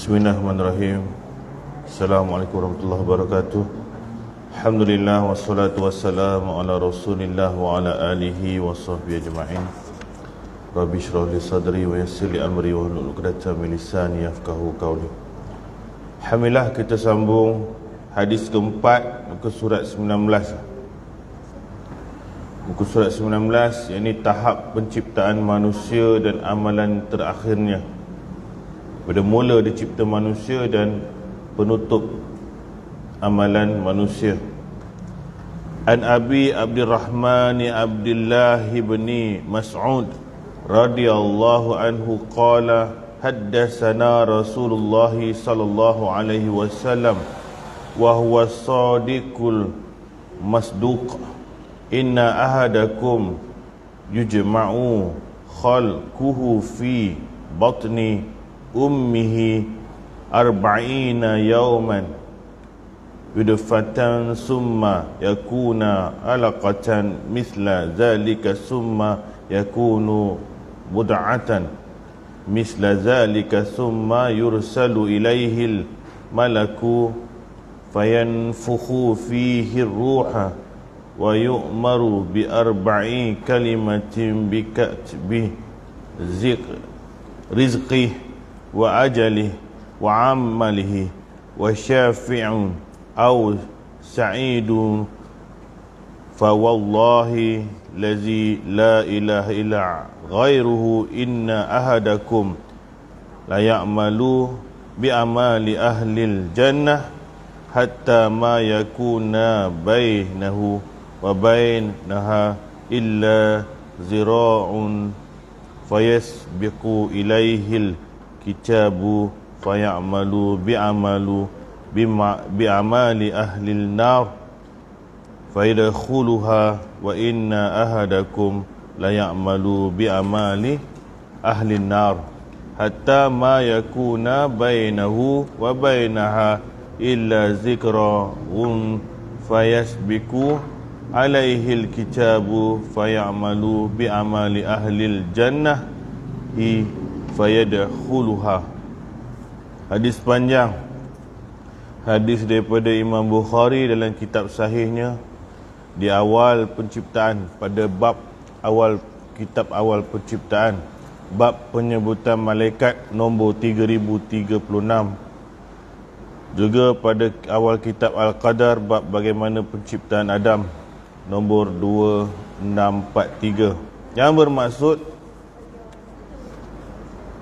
Bismillahirrahmanirrahim. Assalamualaikum warahmatullahi wabarakatuh. Alhamdulillah wassalatu wassalamu ala Rasulillah wa ala alihi wa sahbihi ajma'in. Rabbi shrah li sadri wa yassir li amri wa hlul 'uqdatam min lisani yafqahu qawli. Alhamdulillah, kita sambung hadis keempat muka surat 19. Muka surat 19, yakni tahap penciptaan manusia dan amalan terakhirnya. Pada mula dicipta manusia dan penutup amalan manusia. An Abi Abdurrahman Abdullah bin Mas'ud radhiyallahu anhu qala haddatsana Rasulullah sallallahu alaihi wasallam wa huwa shadiqul masduq inna ahadakum yujma'u khalquhu fi batni ummihi arba'ina yawman yudfatan summa yakuna alaqatan misla zalika summa yakunu mud'atan misla zalika summa yursalu ilaihil malaku fayanfukhu fihi ruha wa yu'maru bi arba'i kalimatin bi katbi rizqih wa ajalih wa amalihi wa syafi'un aw sa'idun fa wallahi lazi la ilaha illa ghairuhu inna ahadakum la ya'malu bi amali ahlil jannah hatta ma yakuna bainahu wa bainaha illa zira'un fayasbiqu ilaihil kitabu fayamalu bi'amali ahlil nar fayadkhuluha wa inna ahadakum la ya'malu bi'amali ahlin nar hatta ma yakuna bainahu wa bainaha illa zikrun fayasbiqu alaihil kitabu fayamalu bi'amali ahlil jannah fayadkhuluha. Hadis panjang. Hadis daripada Imam Bukhari dalam kitab sahihnya di awal penciptaan, pada bab awal, kitab awal penciptaan, bab penyebutan malaikat nombor 3036. Juga pada awal kitab Al-Qadar, bab bagaimana penciptaan Adam, nombor 2643, yang bermaksud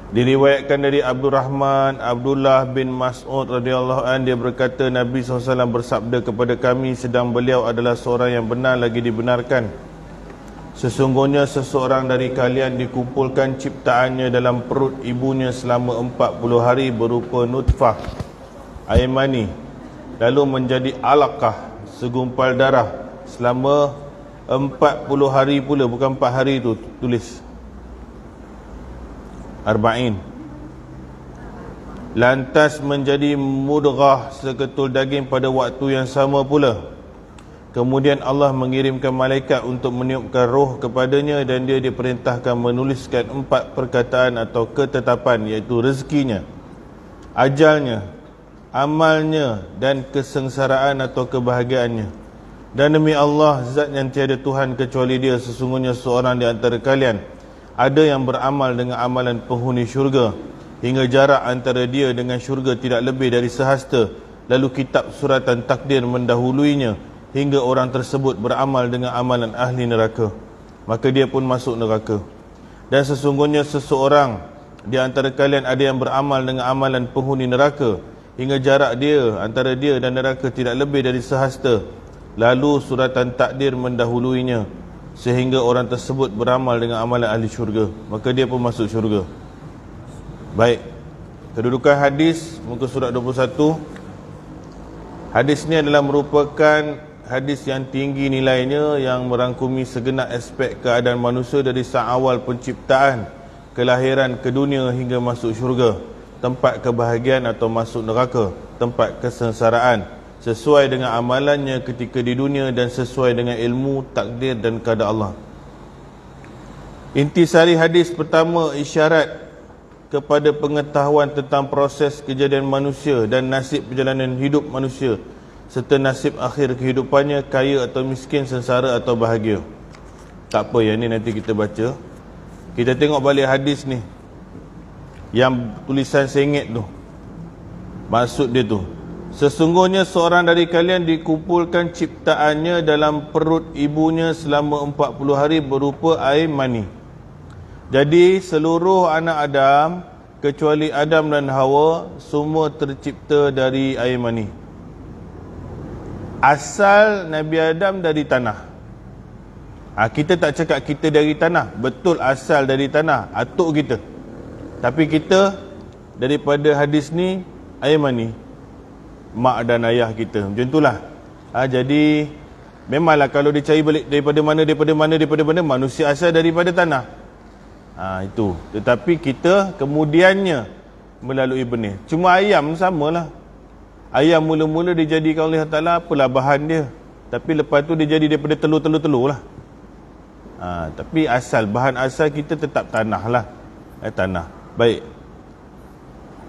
diriwayatkan dari Abdurrahman Abdullah bin Mas'ud radhiyallahu anhu, dia berkata Nabi SAW bersabda kepada kami sedang beliau adalah seorang yang benar lagi dibenarkan, sesungguhnya seseorang dari kalian dikumpulkan ciptaannya dalam perut ibunya selama 40 hari berupa nutfah, air mani, lalu menjadi alaqah, segumpal darah, selama 40 hari pula, bukan 4 hari tu tulis arba'in, lantas menjadi mudghah, seketul daging pada waktu yang sama pula. Kemudian Allah mengirimkan malaikat untuk meniupkan roh kepadanya dan dia diperintahkan menuliskan 4 perkataan atau ketetapan, iaitu rezekinya, ajalnya, amalnya dan kesengsaraan atau kebahagiaannya. Dan demi Allah, zat yang tiada Tuhan kecuali dia, sesungguhnya seorang di antara kalian ada yang beramal dengan amalan penghuni syurga hingga jarak antara dia dengan syurga tidak lebih dari sehasta, lalu kitab suratan takdir mendahuluinya hingga orang tersebut beramal dengan amalan ahli neraka, maka dia pun masuk neraka. Dan sesungguhnya seseorang di antara kalian ada yang beramal dengan amalan penghuni neraka hingga jarak dia antara dia dan neraka tidak lebih dari sehasta, lalu suratan takdir mendahuluinya sehingga orang tersebut beramal dengan amalan ahli syurga, maka dia pun masuk syurga. Baik, kedudukan hadis muka surat 21. Hadis ni adalah merupakan hadis yang tinggi nilainya, yang merangkumi segenap aspek keadaan manusia dari awal penciptaan, kelahiran ke dunia hingga masuk syurga, tempat kebahagiaan atau masuk neraka, tempat kesengsaraan, sesuai dengan amalannya ketika di dunia dan sesuai dengan ilmu, takdir dan keadaan Allah. Intisari hadis pertama, isyarat kepada pengetahuan tentang proses kejadian manusia dan nasib perjalanan hidup manusia serta nasib akhir kehidupannya, kaya atau miskin, sengsara atau bahagia. Tak apa, yang ni nanti kita baca. Kita tengok balik hadis ni, yang tulisan sengit tu. Maksud dia tu, sesungguhnya seorang dari kalian dikumpulkan ciptaannya dalam perut ibunya selama 40 hari berupa air mani. Jadi seluruh anak Adam kecuali Adam dan Hawa semua tercipta dari air mani. Asal Nabi Adam dari tanah. Kita tak cakap kita dari tanah. Betul, asal dari tanah, atuk kita. Tapi kita daripada hadis ni air mani, mak dan ayah kita. Macam itulah. Jadi memanglah kalau dicari balik daripada mana, manusia asal daripada tanah. Itu. Tetapi kita kemudiannya melalui benih. Cuma ayam samalah. Ayam mula-mula dijadikan oleh Allah Ta'ala apalah bahan dia. Tapi lepas tu dia jadi daripada telur lah. Tapi bahan asal kita tetap tanah lah. Tanah. Baik.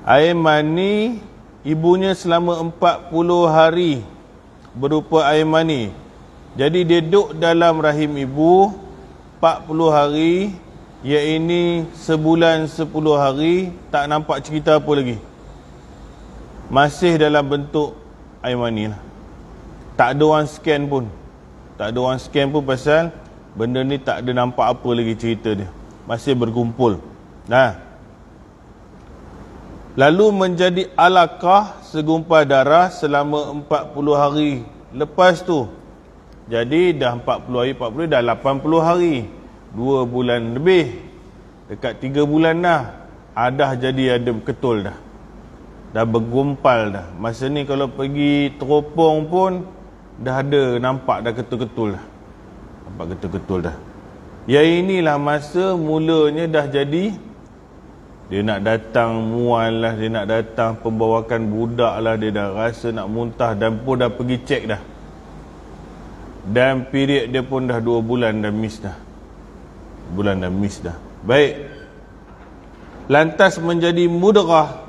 Air mani ibunya selama 40 hari berupa air mani. Jadi dia duduk dalam rahim ibu 40 hari. Iaitu sebulan 10 hari, tak nampak cerita apa lagi. Masih dalam bentuk air mani lah. Tak ada orang scan pun. Tak ada orang scan pun pasal benda ni tak ada nampak apa lagi cerita dia. Masih berkumpul. Lalu menjadi alaqah, segumpal darah selama 40 hari. Lepas tu, jadi dah 40 hari, dah 80 hari. 2 bulan lebih, dekat 3 bulan dah jadi ada ketul dah bergumpal dah. Masa ni kalau pergi teropong pun dah ada nampak dah ketul-ketul dah. Nampak ketul-ketul dah. Ya inilah masa mulanya dah jadi. Dia nak datang mual lah, dia nak datang pembawakan budak lah, dia dah rasa nak muntah dan pun dah pergi cek dah. Dan period dia pun dah 2 bulan dah miss dah. Baik. Lantas menjadi mudghah,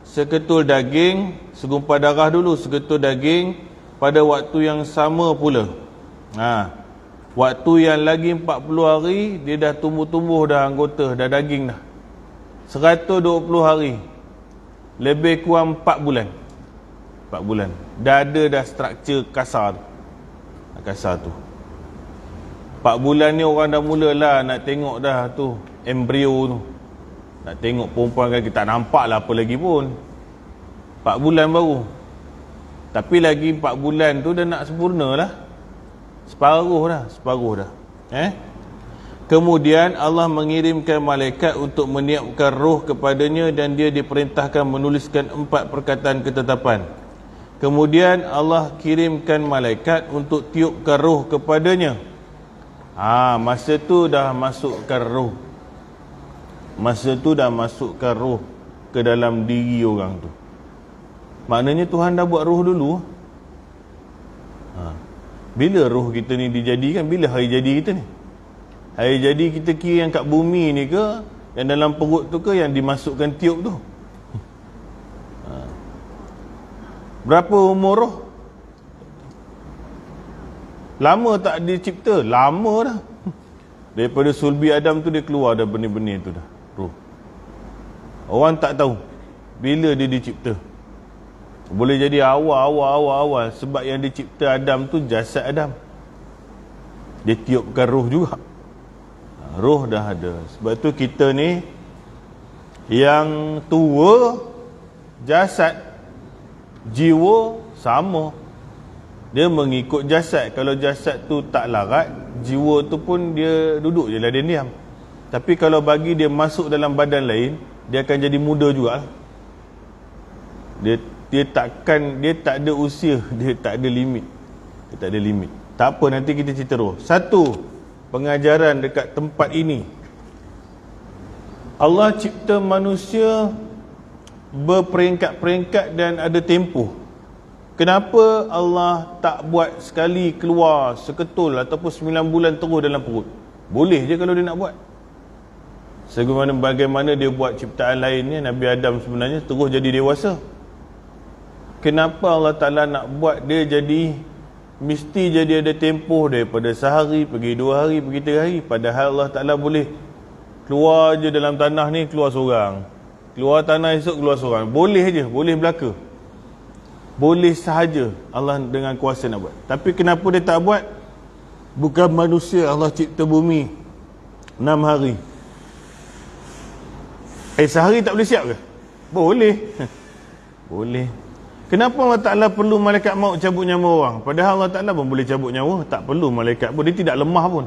seketul daging, segumpal darah dulu, seketul daging pada waktu yang sama pula. Waktu yang lagi 40 hari dia dah tumbuh-tumbuh dah anggota, dah daging dah. 120 hari. Lebih kurang 4 bulan. 4 bulan. Dah ada dah struktur kasar tu. 4 bulan ni orang dah mulalah nak tengok dah tu embrio tu. Nak tengok perempuan kan, kita tak nampak lah apa lagi pun. 4 bulan baru. Tapi lagi 4 bulan tu dah nak sempurna lah. Separuh dah. Kemudian Allah mengirimkan malaikat untuk meniupkan roh kepadanya dan dia diperintahkan menuliskan 4 perkataan ketetapan. Kemudian Allah kirimkan malaikat untuk tiupkan roh kepadanya. Masa tu dah masukkan roh ke dalam diri orang tu. Maknanya Tuhan dah buat roh dulu. Bila roh kita ni dijadikan? Bila hari jadi kita ni? Hari jadi kita kira yang kat bumi ni ke, yang dalam perut tu ke, yang dimasukkan tiup tu? Berapa umur roh? Lama tak dicipta? Lama dah. Daripada sulbi Adam tu dia keluar dah benih-benih tu dah, roh. Orang tak tahu bila dia dicipta. Boleh jadi awal. Sebab yang dicipta Adam tu jasad Adam. Dia tiupkan roh juga. Roh dah ada. Sebab tu kita ni yang tua, jasad, jiwa sama. Dia mengikut jasad. Kalau jasad tu tak larat, jiwa tu pun dia duduk je lah, dia diam. Tapi kalau bagi dia masuk dalam badan lain, dia akan jadi muda juga. Dia tak ada usia, dia tak ada limit. Tak apa, nanti kita cerita roh. Satu pengajaran dekat tempat ini. Allah cipta manusia berperingkat-peringkat dan ada tempoh. Kenapa Allah tak buat sekali keluar seketul ataupun 9 bulan terus dalam perut? Boleh je kalau dia nak buat. Bagaimana dia buat ciptaan lainnya, Nabi Adam sebenarnya terus jadi dewasa. Kenapa Allah Ta'ala nak buat dia jadi mesti jadi ada tempoh daripada sehari, pergi 2 hari, pergi 3 hari? Padahal Allah Ta'ala boleh keluar je dalam tanah ni, keluar seorang, keluar tanah esok keluar seorang. Boleh je, boleh belaka, boleh sahaja Allah dengan kuasa nak buat. Tapi kenapa dia tak buat? Bukan manusia Allah cipta bumi 6 hari. Sehari tak boleh siap ke? Boleh. Boleh. Kenapa Allah Ta'ala perlu malaikat maut cabut nyawa orang? Padahal Allah Ta'ala pun boleh cabut nyawa, tak perlu malaikat pun, dia tidak lemah pun.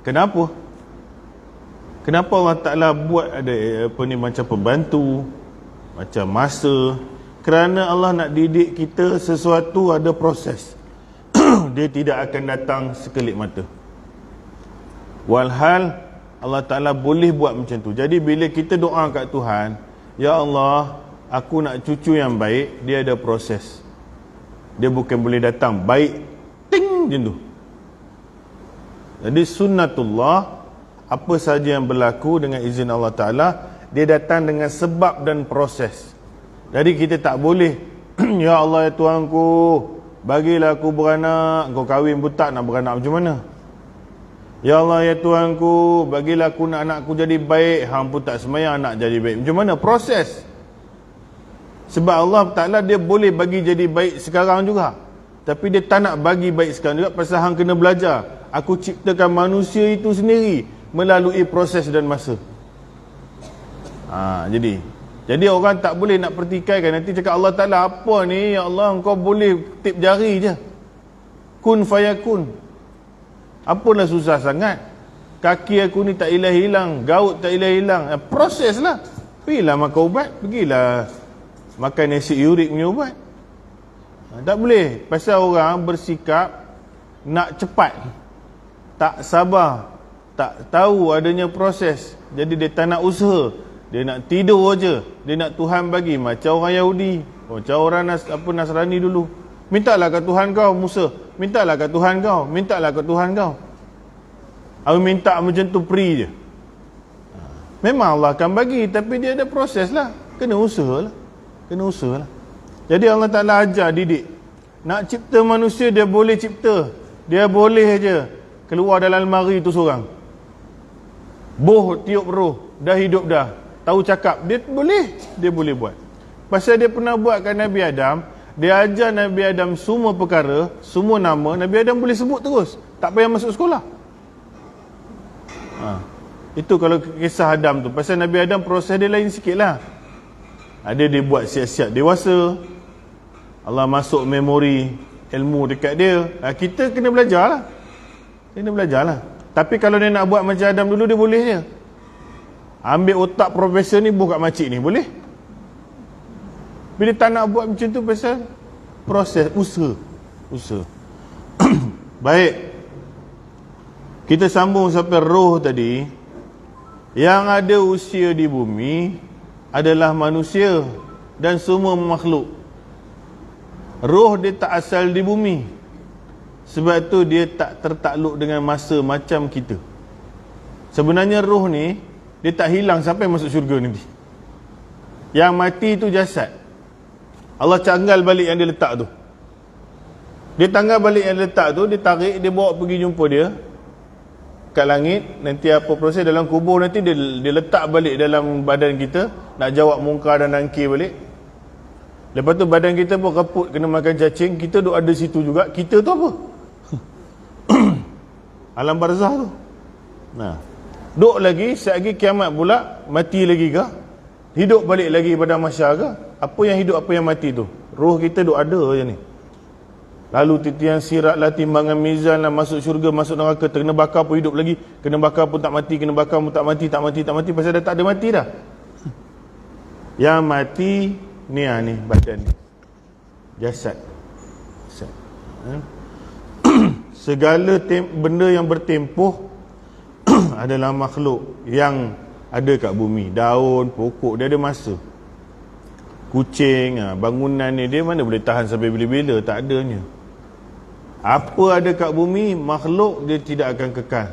Kenapa? Kenapa Allah Ta'ala buat ada macam pembantu, macam masa? Kerana Allah nak didik kita sesuatu ada proses. Dia tidak akan datang sekelip mata. Walhal Allah Ta'ala boleh buat macam tu. Jadi bila kita doa kat Tuhan, ya Allah, aku nak cucu yang baik, dia ada proses. Dia bukan boleh datang baik ting macam tu. Jadi sunnatullah, apa saja yang berlaku dengan izin Allah Ta'ala, dia datang dengan sebab dan proses. Jadi kita tak boleh ya Allah ya Tuhanku, bagilah aku beranak. Kau kahwin pun tak nak beranak macam mana? Ya Allah ya Tuhanku, bagilah aku nak anakku jadi baik. Hang pun tak semayang anak jadi baik. Macam mana? Proses. Sebab Allah Ta'ala dia boleh bagi jadi baik sekarang juga, tapi dia tak nak bagi baik sekarang juga. Pasal hang kena belajar. Aku ciptakan manusia itu sendiri melalui proses dan masa. Jadi orang tak boleh nak pertikaikan. Nanti cakap Allah Ta'ala apa ni? Ya Allah, engkau boleh tip jari je, kun fayakun. Apalah susah sangat? Kaki aku ni tak hilang, gaut tak hilang. Proses lah. Pergilah makan ubat, pergilah makan nasi urik punya ubat. Tak boleh. Pasal orang bersikap nak cepat, tak sabar, tak tahu adanya proses. Jadi dia tak nak usaha, dia nak tidur aja, dia nak Tuhan bagi. Macam orang Yahudi, macam orang Nasrani dulu. Mintalah ke Tuhan kau, Musa. Mintalah ke Tuhan kau, mintalah ke Tuhan kau. Aku minta macam tu free je. Memang Allah akan bagi, tapi dia ada proses lah. Kena usaha lah. Kena usaha lah. Jadi Allah Ta'ala ajar, didik. Nak cipta manusia, dia boleh cipta. Dia boleh je keluar dalam lemari tu seorang. Boh tiup roh, dah hidup dah, tahu cakap, dia boleh buat. Pasal dia pernah buat kat Nabi Adam. Dia ajar Nabi Adam semua perkara, semua nama Nabi Adam boleh sebut terus, tak payah masuk sekolah. Itu kalau kisah Adam tu. Pasal Nabi Adam proses dia lain sikit lah. Ada dia buat siap-siap dewasa, Allah masuk memori ilmu dekat dia. Kita kena belajar lah. Kena belajar lah. Tapi kalau dia nak buat macam Adam dulu, dia boleh je. Ambil otak profesor ni, buka makcik ni, boleh. Bila tak nak buat macam tu, pasal proses, usaha. Baik, kita sambung sampai roh tadi. Yang ada usia di bumi adalah manusia dan semua makhluk. Roh dia tak asal di bumi, sebab tu dia tak tertakluk dengan masa macam kita. Sebenarnya roh ni, dia tak hilang sampai masuk syurga nanti. Yang mati tu jasad, Allah tanggal balik yang dia letak tu. Dia tanggal balik yang dia letak tu, dia tarik, dia bawa pergi jumpa dia kat langit. Nanti apa proses dalam kubur, nanti dia letak balik dalam badan kita, nak jawab mungkar dan nakir balik. Lepas tu badan kita pun kaput, kena makan cacing. Kita duk ada situ juga. Kita tu apa? Alam barzah tu. Duk lagi, sekali kiamat pula, mati lagi ke? Hidup balik lagi pada mahsyar ke? Apa yang hidup, apa yang mati tu? Roh kita duk ada je ni. Lalu titian sirat lah, timbangan mizan lah, masuk syurga, masuk neraka, kena bakar pun hidup lagi, kena bakar pun tak mati, kena bakar pun tak mati, pasal dah tak ada mati dah. Yang mati ni badan ni, jasad. Segala benda yang bertempoh adalah makhluk yang ada kat bumi. Daun, pokok, dia ada masa. Kucing, bangunan ni, dia mana boleh tahan sampai bila-bila? Tak adanya. Apa ada kat bumi, makhluk dia tidak akan kekal.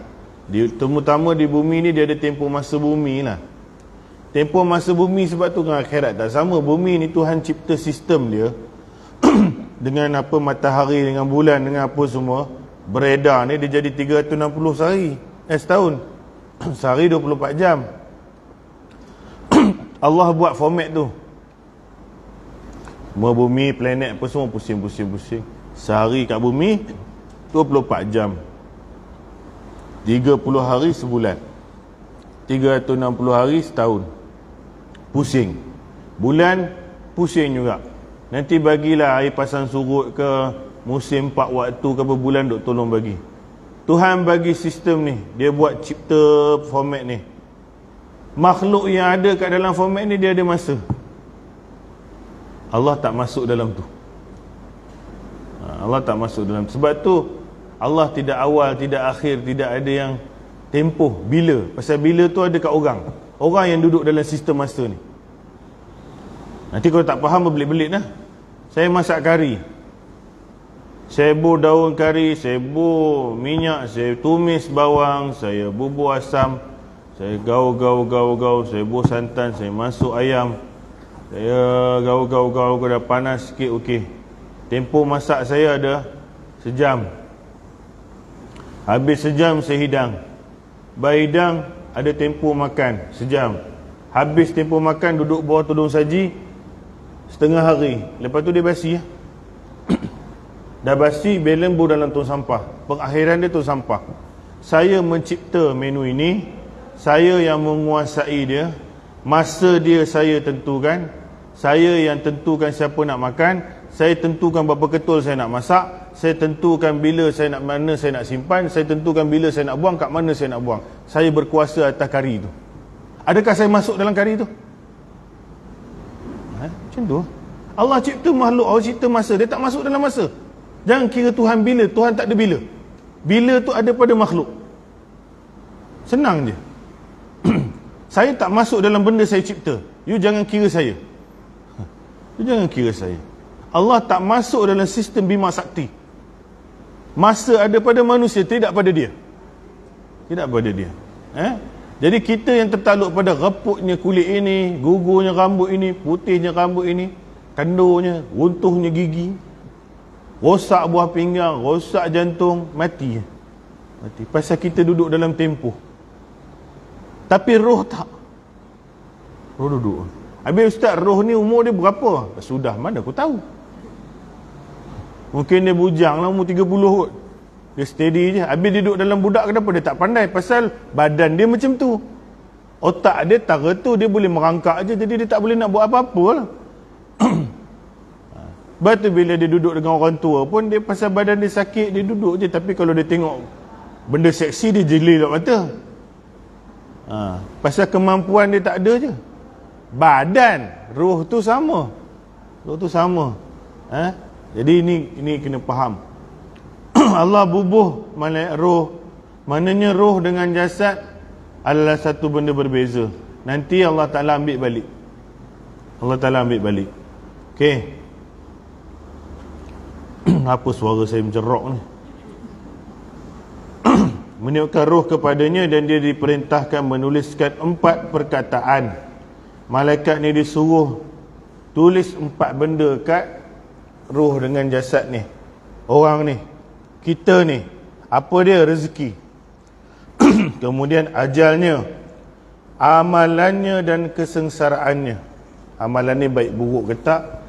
Terutama di bumi ni dia ada tempoh masa bumi lah. Tempoh masa bumi sebab tu dengan akhirat tak sama. Bumi ni Tuhan cipta sistem dia dengan apa matahari, dengan bulan, dengan apa semua beredar ni, dia jadi 360 sehari. Setahun. Sehari 24 jam. Allah buat format tu. Semua bumi, planet apa semua pusing. Sehari kat bumi 24 jam. 30 hari sebulan. 360 hari setahun. Pusing. Bulan pusing juga. Nanti bagilah air pasang surut ke, musim 4 waktu ke apa, bulan duk tolong bagi. Tuhan bagi sistem ni. Dia buat cipta format ni. Makhluk yang ada kat dalam format ni dia ada masa. Allah tak masuk dalam tu. Allah tak masuk dalam. Sebab tu Allah tidak awal, tidak akhir, tidak ada yang tempoh bila. Pasal bila tu ada kat orang. Orang yang duduk dalam sistem masa ni. Nanti kalau tak faham berbelit-belit lah. Saya masak kari. Saya bubur daun kari, saya bubur minyak, saya tumis bawang, saya bubur asam, saya gaul, saya bubur santan, saya masuk ayam. Saya gaul, dah panas sikit, okey. Tempoh masak saya ada sejam. Habis sejam saya hidang. Hidang ada tempoh makan sejam. Habis tempoh makan duduk bawah tudung saji setengah hari. Lepas tu dia basi. Dah basi, belembu dalam tong sampah. Pengakhiran dia tong sampah. Saya mencipta menu ini. Saya yang menguasai dia. Masa dia saya tentukan. Saya yang tentukan siapa nak makan. Saya tentukan berapa ketul saya nak masak. Saya tentukan bila saya nak, mana saya nak simpan. Saya tentukan bila saya nak buang, kat mana saya nak buang. Saya berkuasa atas kari tu. Adakah saya masuk dalam kari tu? Macam tu. Allah cipta makhluk, Allah cipta masa. Dia tak masuk dalam masa. Jangan kira Tuhan bila. Tuhan tak ada bila. Bila tu ada pada makhluk. Senang je. Saya tak masuk dalam benda saya cipta. You jangan kira saya. You jangan kira saya. Allah tak masuk dalam sistem Bima Sakti. Masa ada pada manusia, tidak pada dia. Tidak pada dia. Jadi kita yang tertaluk pada reputnya kulit ini, gugurnya rambut ini, putihnya rambut ini, kendurnya, runtuhnya gigi, rosak buah pinggang, rosak jantung, mati. Mati. Pasal kita duduk dalam tempoh. Tapi roh tak. Roh duduk. Habis ustaz, roh ni umur dia berapa? Sudah, mana aku tahu. Mungkin dia bujang lah, umur 30 kot. Dia steady je. Habis dia duduk dalam budak, kenapa dia tak pandai? Pasal badan dia macam tu. Otak dia tara tu, dia boleh merangkak je. Jadi dia tak boleh nak buat apa-apa lah. Lepas tu bila dia duduk dengan orang tua pun, dia pasal badan dia sakit, dia duduk je. Tapi kalau dia tengok benda seksi, dia jeli lah mata. Pasal kemampuan dia tak ada je. Badan, roh tu sama. Roh tu sama. Jadi ini kena faham. Allah bubuh roh. Maknanya roh dengan jasad adalah satu benda berbeza. Nanti Allah Ta'ala ambil balik. Allah Ta'ala ambil balik. Okey. Apa suara saya mencerok ni? Meniupkan roh kepadanya dan dia diperintahkan menuliskan 4 perkataan. Malaikat ni disuruh tulis 4 benda kat roh dengan jasad ni. Orang ni, kita ni, apa dia? Rezeki. Kemudian ajalnya, amalannya dan kesengsaraannya. Amalan ni baik buruk ke tak,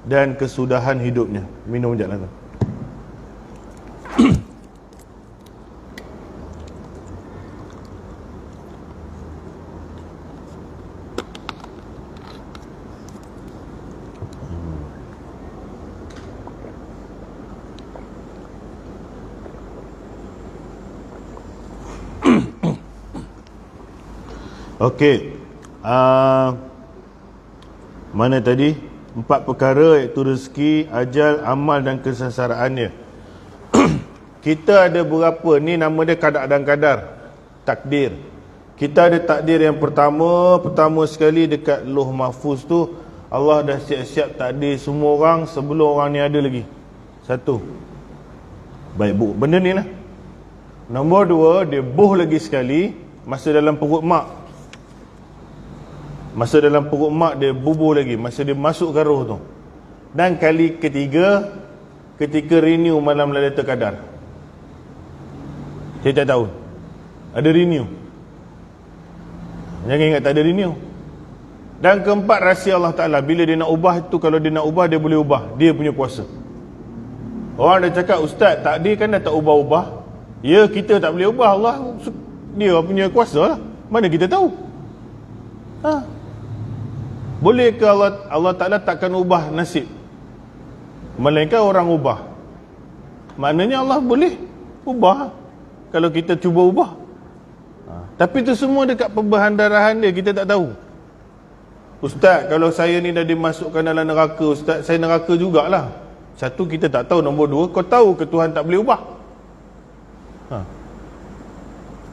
dan kesudahan hidupnya. Minum sekejap lah. Okey. Mana tadi? 4 perkara, iaitu rezeki, ajal, amal dan kesengsaraannya. Kita ada berapa? Ni nama dia qada dan qadar. Takdir. Kita ada takdir yang pertama sekali dekat Lauh Mahfuz tu. Allah dah siap-siap takdir semua orang sebelum orang ni ada lagi. Satu. Baik bu, benda ni lah. Nombor 2, dia boh lagi sekali masa dalam perut mak. Masa dalam perut mak dia bubuh lagi, masa dia masukkan roh tu. Dan kali ketiga, ketika renew malam Lailatul Qadar. Saya tak tahu ada renew. Jangan ingat tak ada renew. Dan keempat, rahsia Allah Ta'ala. Bila dia nak ubah tu, kalau dia nak ubah, dia boleh ubah. Dia punya kuasa. Orang dah cakap, Ustaz, takdir kan dah tak ubah-ubah. Ya, kita tak boleh ubah. Allah, dia punya kuasa lah. Mana kita tahu? Boleh ke Allah Ta'ala takkan ubah nasib? Melainkan orang ubah. Maknanya Allah boleh ubah kalau kita cuba ubah. Tapi itu semua dekat perbahandarahan dia, kita tak tahu. Ustaz, kalau saya ni dah dimasukkan dalam neraka, Ustaz, saya neraka jugalah. Satu, kita tak tahu. Nombor 2, kau tahu ke Tuhan tak boleh ubah?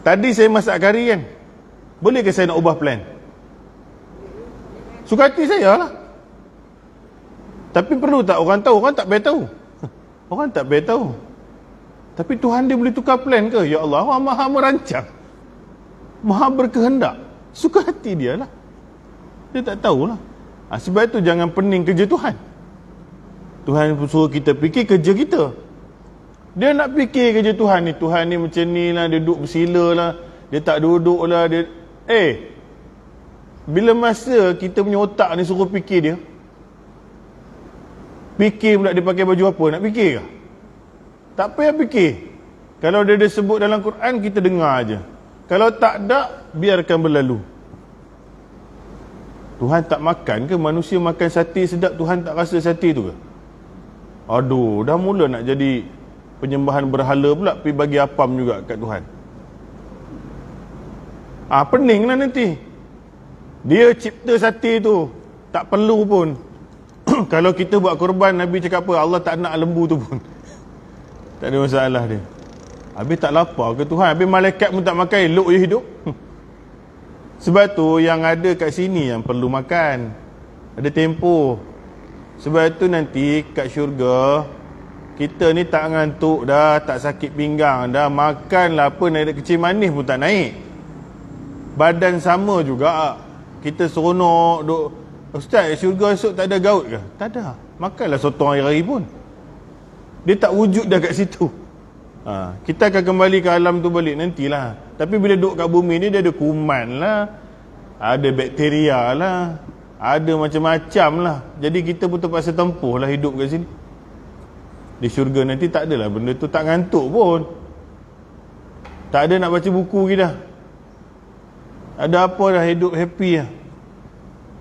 Tadi saya masak kari kan, boleh ke saya nak ubah plan? Suka hati saya lah. Tapi perlu tak orang tahu? Orang tak biar tahu. Orang tak biar tahu. Tapi Tuhan dia boleh tukar plan ke? Ya Allah, Allah maha merancang, maha berkehendak. Suka hati dia lah. Dia tak tahulah. Sebab itu jangan pening kerja Tuhan. Tuhan suruh kita fikir kerja kita. Dia nak fikir kerja Tuhan ni. Tuhan ni macam ni lah, dia duduk bersila lah, dia tak duduk lah, dia... bila masa kita punya otak ni suruh fikir dia, fikir pula dia pakai baju apa, nak fikir ke? Tak payah fikir. Kalau dia sebut dalam Quran, kita dengar aja. Kalau tak ada, biarkan berlalu. Tuhan tak makan ke? Manusia makan sate sedap, Tuhan tak rasa sate tu ke? Aduh, dah mula nak jadi penyembahan berhala pula, pergi bagi apam juga kat Tuhan. Pening lah nanti. Dia cipta sate tu, tak perlu pun. Kalau kita buat korban, Nabi cakap apa? Allah tak nak lembu tu pun. Tak ada masalah dia. Habis tak lapar ke Tuhan? Habis malaikat pun tak makan, elok je hidup. Sebab tu yang ada kat sini yang perlu makan. Ada tempoh. Sebab tu nanti kat syurga, kita ni tak ngantuk dah, tak sakit pinggang dah, makanlah apa naik kecil manis pun tak naik. Badan sama juga. Kita seronok duk, Ustaz, syurga esok tak ada gaut ke? Tak ada. Makanlah sotong hari-hari pun. Dia tak wujud dah kat situ. Kita akan kembali ke alam tu balik nantilah. Tapi bila duduk kat bumi ni, dia ada kuman lah, ada bakteria lah, ada macam-macam lah. Jadi kita pun terpaksa tempuh lah hidup kat sini. Di syurga nanti tak adalah benda tu, tak ngantuk pun. Tak ada nak baca buku kita. Ada apa dah, hidup happy lah.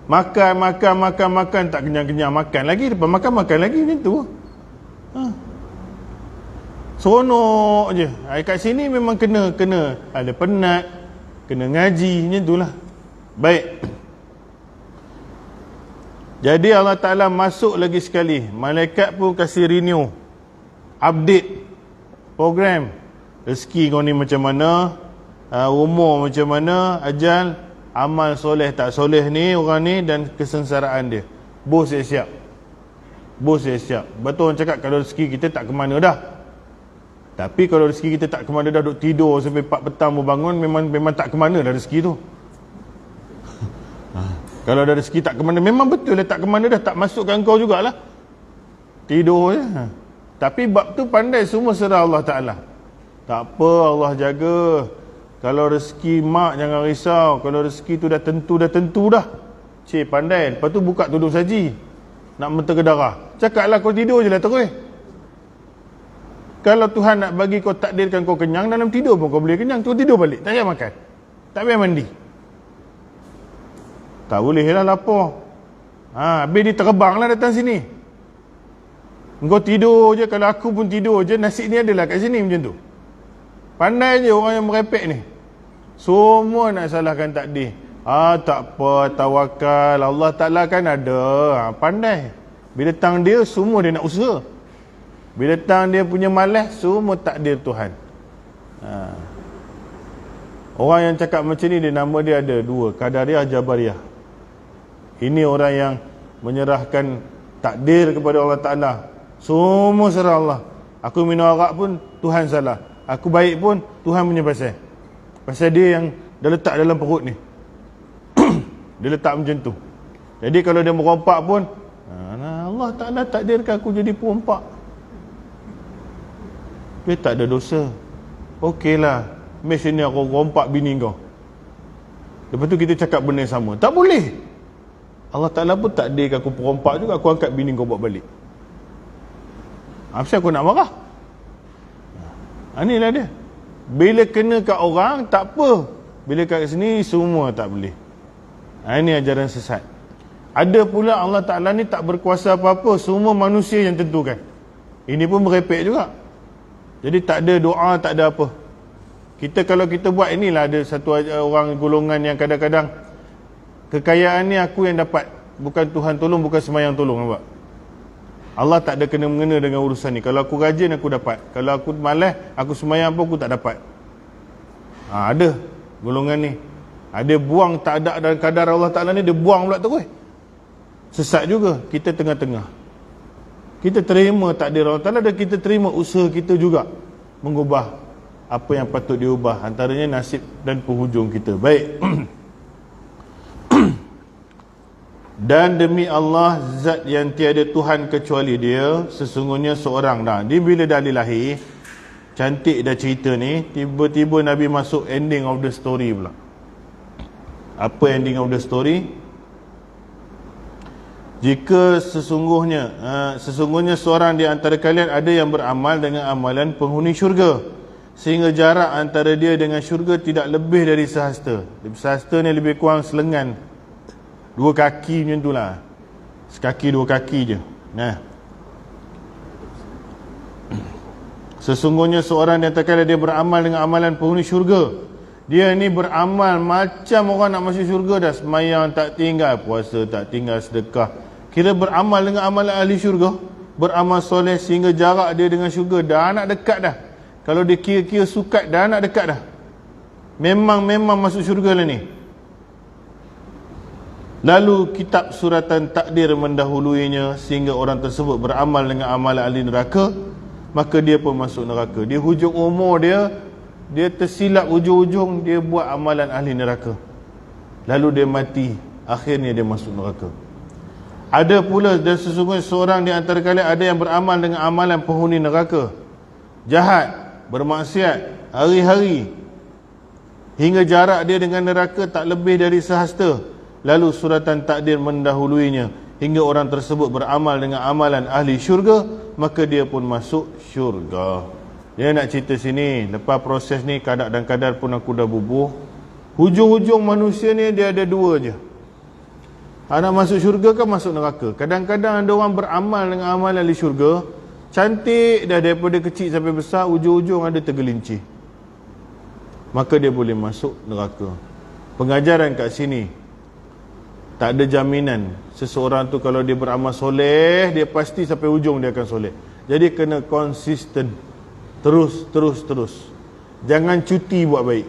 Makan, tak kenyang-kenyang, makan lagi, lepas makan lagi, macam tu. Seronok je. Kat sini memang kena ada penat, kena ngaji, macam tu lah. Baik. Jadi Allah Ta'ala masuk lagi sekali. Malaikat pun kasih renew, update program. Rezeki kau ni macam mana, umur macam mana, ajal, amal soleh tak soleh ni orang ni, dan kesengsaraan dia. Bos siap-siap. Bos siap-siap. Betul orang cakap, kalau rezeki kita tak ke mana dah. Tapi kalau rezeki kita tak ke mana dah, duduk tidur sampai 4 petang mau bangun, memang tak ke mana dah rezeki tu. Kalau ada rezeki tak ke mana, memang betul lah tak ke mana dah, tak masukkan kau jugalah. Tidur je. Tapi bab tu pandai, semua serah Allah Ta'ala. Tak apa, Allah jaga. Kalau rezeki mak jangan risau. Kalau rezeki tu dah tentu dah. Cik pandai. Lepas tu buka tudung saji, nak mentera darah. Cakaplah kau tidur je lah terus. Kalau Tuhan nak bagi kau, takdirkan kau kenyang, dalam tidur pun kau boleh kenyang. Kau tidur balik, tak payah makan, tak payah mandi. Tak boleh lah lapar. Habis dia terbang lah datang sini. Kau tidur je. Kalau aku pun tidur je, nasi ni adalah kat sini macam tu. Pandai je orang yang merepek ni. Semua nak salahkan takdir. Tak apa, tawakal, Allah Ta'ala kan ada. Pandai. Bila datang dia, semua dia nak usaha. Bila datang dia punya malas, semua takdir Tuhan. Orang yang cakap macam ni, dia nama dia ada 2, Qadariyah, Jabariyah. Ini orang yang menyerahkan takdir kepada Allah Ta'ala. Semua serah Allah. Aku minum arak pun Tuhan salah. Aku baik pun Tuhan punya pasal. Pasal dia yang dah letak dalam perut ni. Dia letak macam tu. Jadi kalau dia merompak pun, Allah Ta'ala takdirkan aku jadi perompak. Dia tak ada dosa. Okeylah, mari sini aku rompak bini kau. Lepas tu kita cakap benda yang sama. Tak boleh. Allah Ta'ala pun takdirkan aku perompak juga, aku angkat bini kau buat balik. Apa aku nak marah? Inilah dia. Bila kena kat orang, tak apa. Bila kat sini, semua tak boleh. Ini ajaran sesat. Ada pula Allah Ta'ala ni tak berkuasa apa-apa. Semua manusia yang tentukan. Ini pun merepek juga. Jadi tak ada doa, tak ada apa. Kita kalau kita buat, inilah ada satu orang golongan yang kadang-kadang kekayaan ni aku yang dapat. Bukan Tuhan tolong, bukan semayang tolong. Nampak? Allah tak ada kena-mengena dengan urusan ni. Kalau aku rajin, aku dapat. Kalau aku malas, aku semayang pun aku tak dapat. Ada golongan ni. Ada buang tak ada dalam kadar Allah Ta'ala ni, dia buang pula terus. Sesat juga. Kita tengah-tengah. Kita terima takdir Allah Ta'ala dan kita terima usaha kita juga mengubah apa yang patut diubah. Antaranya nasib dan penghujung kita. Baik. Dan demi Allah, zat yang tiada Tuhan kecuali dia, sesungguhnya seorang. Dia bila dah lahir, cantik dah cerita ni, tiba-tiba Nabi masuk ending of the story pula. Apa ending of the story? Jika sesungguhnya seorang di antara kalian ada yang beramal dengan amalan penghuni syurga, sehingga jarak antara dia dengan syurga tidak lebih dari sehasta. Sehasta ni lebih kurang selengan 2 kaki macam tu lah. Sekaki 2 kaki je. Sesungguhnya seorang di antara kalian dia beramal dengan amalan penghuni syurga. Dia ni beramal macam orang nak masuk syurga dah. Semayang tak tinggal, puasa tak tinggal, sedekah. Kira beramal dengan amalan ahli syurga. Beramal soleh sehingga jarak dia dengan syurga dah nak dekat dah. Kalau dia kira-kira sukat dah nak dekat dah. Memang masuk syurga lah ni. Lalu kitab suratan takdir mendahuluinya sehingga orang tersebut beramal dengan amalan ahli neraka, maka dia pun masuk neraka. Di hujung umur dia tersilap ujung-ujung, dia buat amalan ahli neraka. Lalu dia mati, akhirnya dia masuk neraka. Ada pula, dan sesungguhnya seorang di antara kalian ada yang beramal dengan amalan penghuni neraka, jahat, bermaksiat, hari-hari, hingga jarak dia dengan neraka tak lebih dari sehasta. Lalu suratan takdir mendahuluinya hingga orang tersebut beramal dengan amalan ahli syurga, maka dia pun masuk syurga. Dia nak cerita sini, lepas proses ni kadar dan kadar pun aku dah bubuh. Hujung-hujung manusia ni dia ada 2 je. Nak masuk syurga kan masuk neraka. Kadang-kadang ada orang beramal dengan amalan ahli syurga, cantik dah daripada kecil sampai besar, ujung-ujung ada tergelincir, maka dia boleh masuk neraka. Pengajaran kat sini, tak ada jaminan seseorang tu kalau dia beramal soleh, dia pasti sampai ujung dia akan soleh. Jadi kena konsisten. Terus. Jangan cuti buat baik.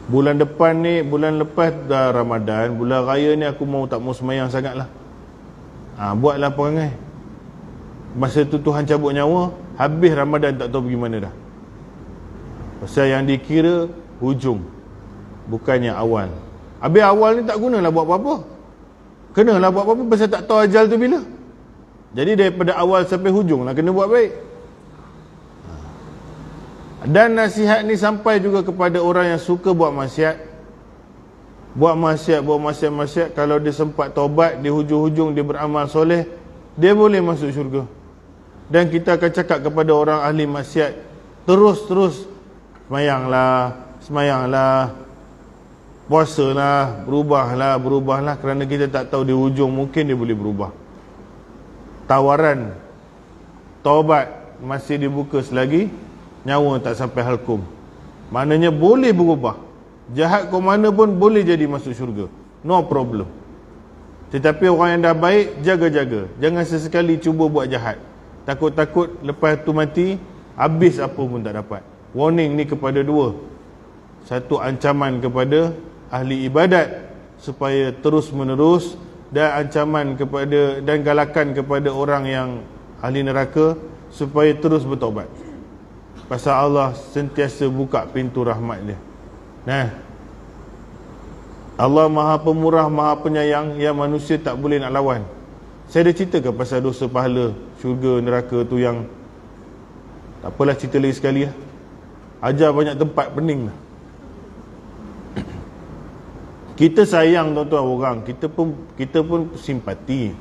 Bulan depan ni, bulan lepas dah Ramadan, bulan raya ni aku tak mau semayang sangat lah. Buatlah perangai. Masa tu Tuhan cabut nyawa, habis Ramadan tak tahu pergi mana dah. Pasal yang dikira hujung, bukannya awal. Habis awal ni tak gunalah buat apa-apa. Kenalah buat apa-apa pasal tak tahu ajal tu bila. Jadi daripada awal sampai hujung lah kena buat baik. Dan nasihat ni sampai juga kepada orang yang suka buat maksiat. Buat maksiat. Kalau dia sempat taubat, di hujung-hujung dia beramal soleh, dia boleh masuk syurga. Dan kita akan cakap kepada orang ahli maksiat, terus semayanglah, puasalah, berubahlah, kerana kita tak tahu di hujung mungkin dia boleh berubah. Tawaran taubat masih dibuka selagi nyawa tak sampai halkum. Maknanya boleh berubah. Jahat kau mana pun boleh jadi masuk syurga, no problem. Tetapi orang yang dah baik, jaga-jaga. Jangan sesekali cuba buat jahat. Takut-takut lepas tu mati, habis apa pun tak dapat. Warning ni kepada 2. Satu, ancaman kepada ahli ibadat supaya terus menerus, dan ancaman kepada dan galakan kepada orang yang ahli neraka supaya terus bertaubat. pasal Allah sentiasa buka pintu rahmat dia. Nah, Allah Maha Pemurah, Maha Penyayang, yang manusia tak boleh nak lawan. Saya dah ceritakan pasal dosa pahala, syurga, neraka tu yang tak apalah, cerita lagi sekali lah. Ajar banyak tempat, pening lah. Kita sayang tuan-tuan orang, kita pun simpati,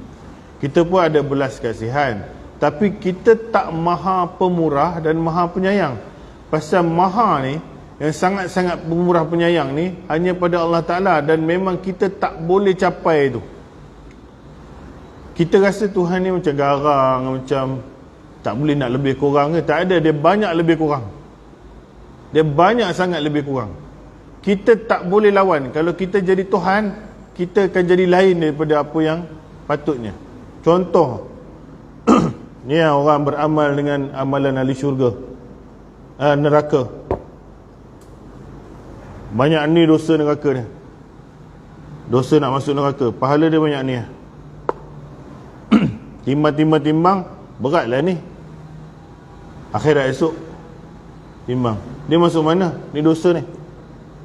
kita pun ada belas kasihan, tapi kita tak Maha Pemurah dan Maha Penyayang. Pasal Maha ni, yang sangat-sangat pemurah penyayang ni, hanya pada Allah Ta'ala, dan memang kita tak boleh capai tu. Kita rasa Tuhan ni macam garang, macam tak boleh nak lebih kurang ke. Tak ada, dia banyak lebih kurang. Dia banyak sangat lebih kurang. Kita tak boleh lawan. Kalau kita jadi Tuhan, kita akan jadi lain daripada apa yang patutnya. Contoh, ni orang beramal dengan amalan ahli syurga, neraka. Banyak ni dosa neraka ni. Dosa nak masuk neraka, pahala dia banyak ni. Timbang, beratlah ni. Akhirat esok timbang, dia masuk mana? Ni dosa ni,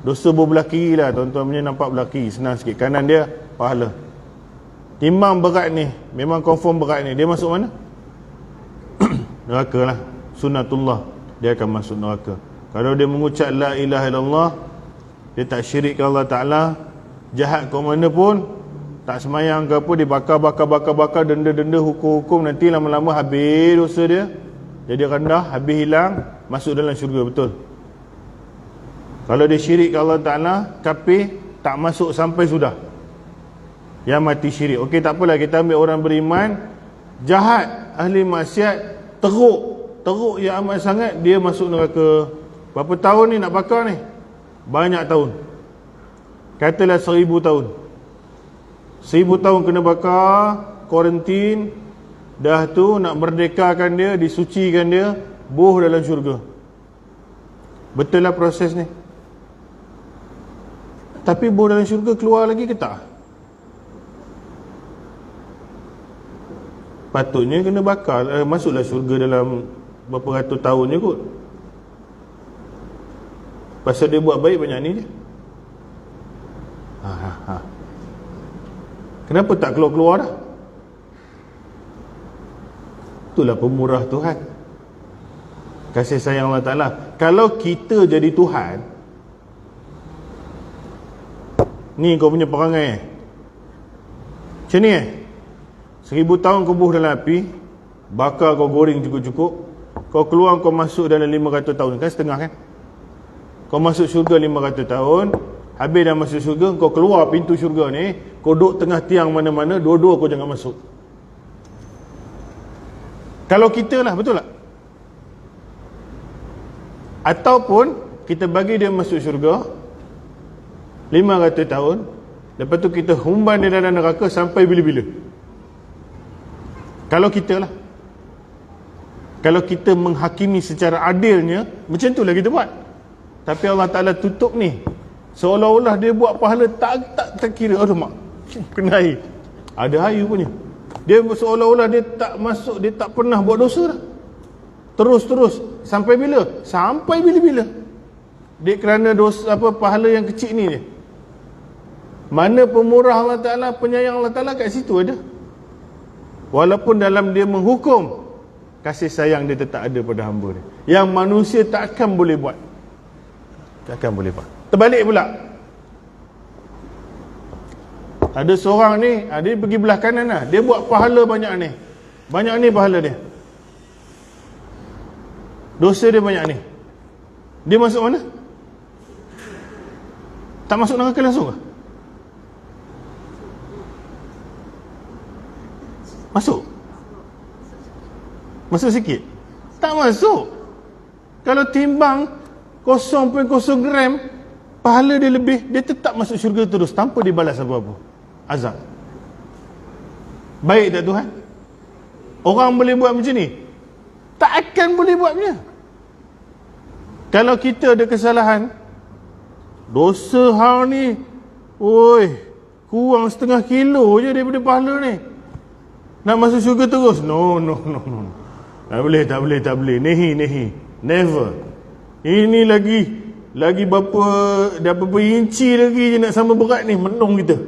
dosa berbelah kiri lah. Tuan-tuan punya nampak belah kiri, senang sikit. Kanan dia pahala. Timbang berat ni, memang confirm berat ni. Dia masuk mana? Neraka lah. Sunnatullah, dia akan masuk neraka. Kalau dia mengucap la ilaha illallah, dia tak syirikkan Allah Ta'ala, jahat ke mana pun, tak semayang ke apa, dia bakar, denda-denda, hukum-hukum, nanti lama-lama habis dosa dia, jadi rendah, habis hilang, masuk dalam syurga, betul. Kalau dia syirik ke Allah Ta'ala, kafir, tak masuk sampai sudah, yang mati syirik. Okey, tak apalah, kita ambil orang beriman, jahat, ahli maksiat, teruk yang amat sangat, dia masuk neraka. Berapa tahun ni nak bakar ni? Banyak tahun. Katalah 1000 tahun. 1000 tahun kena bakar, kuarantin, dah tu nak merdekakan dia, disucikan dia, buh dalam syurga. Betul lah proses ni. Tapi buh dalam syurga keluar lagi ke tak? Patutnya kena bakar, masuklah syurga dalam berapa ratus tahun je kot. Pasal dia buat baik banyak ni je. Kenapa tak keluar-keluar dah? Itulah pemurah Tuhan, kasih sayang Allah Ta'ala. Kalau kita jadi Tuhan, ni kau punya perangai macam ni 1000 tahun kau buh dalam api, bakar, kau goreng cukup-cukup, kau keluar, kau masuk dalam 500 tahun, kan setengah kan? Kau masuk syurga 500 tahun, habis dah masuk syurga, kau keluar pintu syurga ni, kau duduk tengah tiang mana-mana, dua-dua kau jangan masuk. Kalau kita lah, betul tak? Ataupun kita bagi dia masuk syurga 500 tahun, lepas tu kita humban dia dalam neraka sampai bila-bila. Kalau kita lah, kalau kita menghakimi secara adilnya, macam tu lah kita buat. Tapi Allah Ta'ala tutup ni, seolah-olah dia buat pahala tak kira. Aduh mak, kena air, ada air punya. Dia seolah-olah dia tak masuk, dia tak pernah buat dosa dah. Terus sampai bila? Sampai bila-bila. Dia kerana dosa apa, pahala yang kecil ni je. Mana pemurah Allah Ta'ala, penyayang Allah Ta'ala, kat situ ada. Walaupun dalam dia menghukum, kasih sayang dia tetap ada pada hamba dia, yang manusia tak akan boleh buat. Tak akan boleh buat. Terbalik pula, ada seorang ni, dia pergi belah kanan lah, dia buat pahala banyak ni pahala dia, dosa dia banyak ni. Dia masuk mana? Tak masuk neraka langsung ke? Masuk sikit? Tak masuk. Kalau timbang 0.0 gram, pahala dia lebih, dia tetap masuk syurga terus tanpa dibalas apa-apa azab. Baik tak Tuhan? Orang boleh buat macam ni? Tak akan boleh buat macam. Kalau kita ada kesalahan, dosa hang ni, kurang setengah kilo je daripada pahala ni, nak masuk syurga terus? No. Tak boleh. Nehi. Never. Ini lagi berapa inci lagi je nak sama berat ni, menung kita.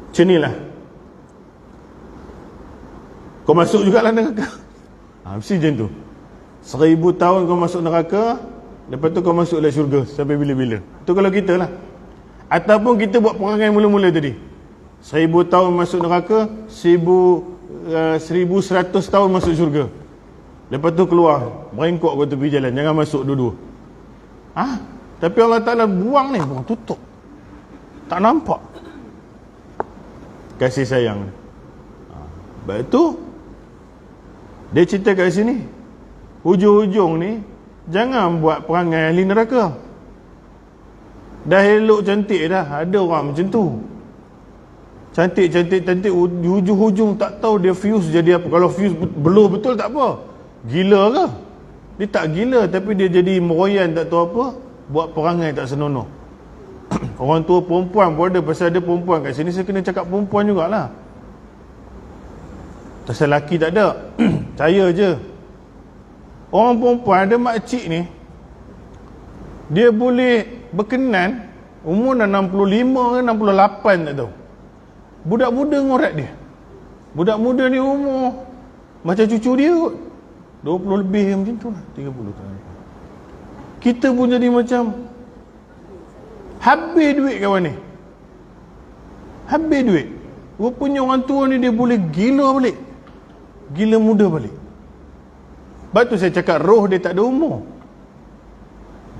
Macam ni lah. Kau masuk jugalah neraka. Mesti macam tu. 1000 tahun kau masuk neraka, lepas tu kau masuklah syurga sampai bila-bila. Tu kalau kita lah. Ataupun kita buat perangai mula-mula tadi, 1000 tahun masuk neraka, 1100 tahun masuk syurga. Lepas tu keluar, merengkok ke tepi jalan, jangan masuk dua-dua. Tapi Allah Ta'ala buang ni, buang tutup, tak nampak kasih sayang. Sebab tu dia cerita kat sini, hujung-hujung ni jangan buat perangai ahli neraka. Dah elok cantik dah, ada orang macam tu, cantik, hujung-hujung tak tahu dia fuse jadi apa. Kalau fuse beloh betul tak apa, gila ke? Dia tak gila, tapi dia jadi meroyan tak tahu apa, buat perangai tak senonoh. Orang tua perempuan pun ada, pasal ada perempuan kat sini, saya kena cakap perempuan jugalah. Pasal lelaki tak ada. Saya je. Orang perempuan ada makcik ni, dia boleh berkenan umur dah 65 ke 68 tak tahu. Budak muda ngorat dia. Budak muda ni umur macam cucu dia kot, 20 lebih macam tu lah, 30 tahun. Kita pun jadi macam habis duit kawan ni. Habis duit. Rupanya orang tua ni dia boleh gila balik, gila muda balik. Sebab tu saya cakap roh dia tak ada umur.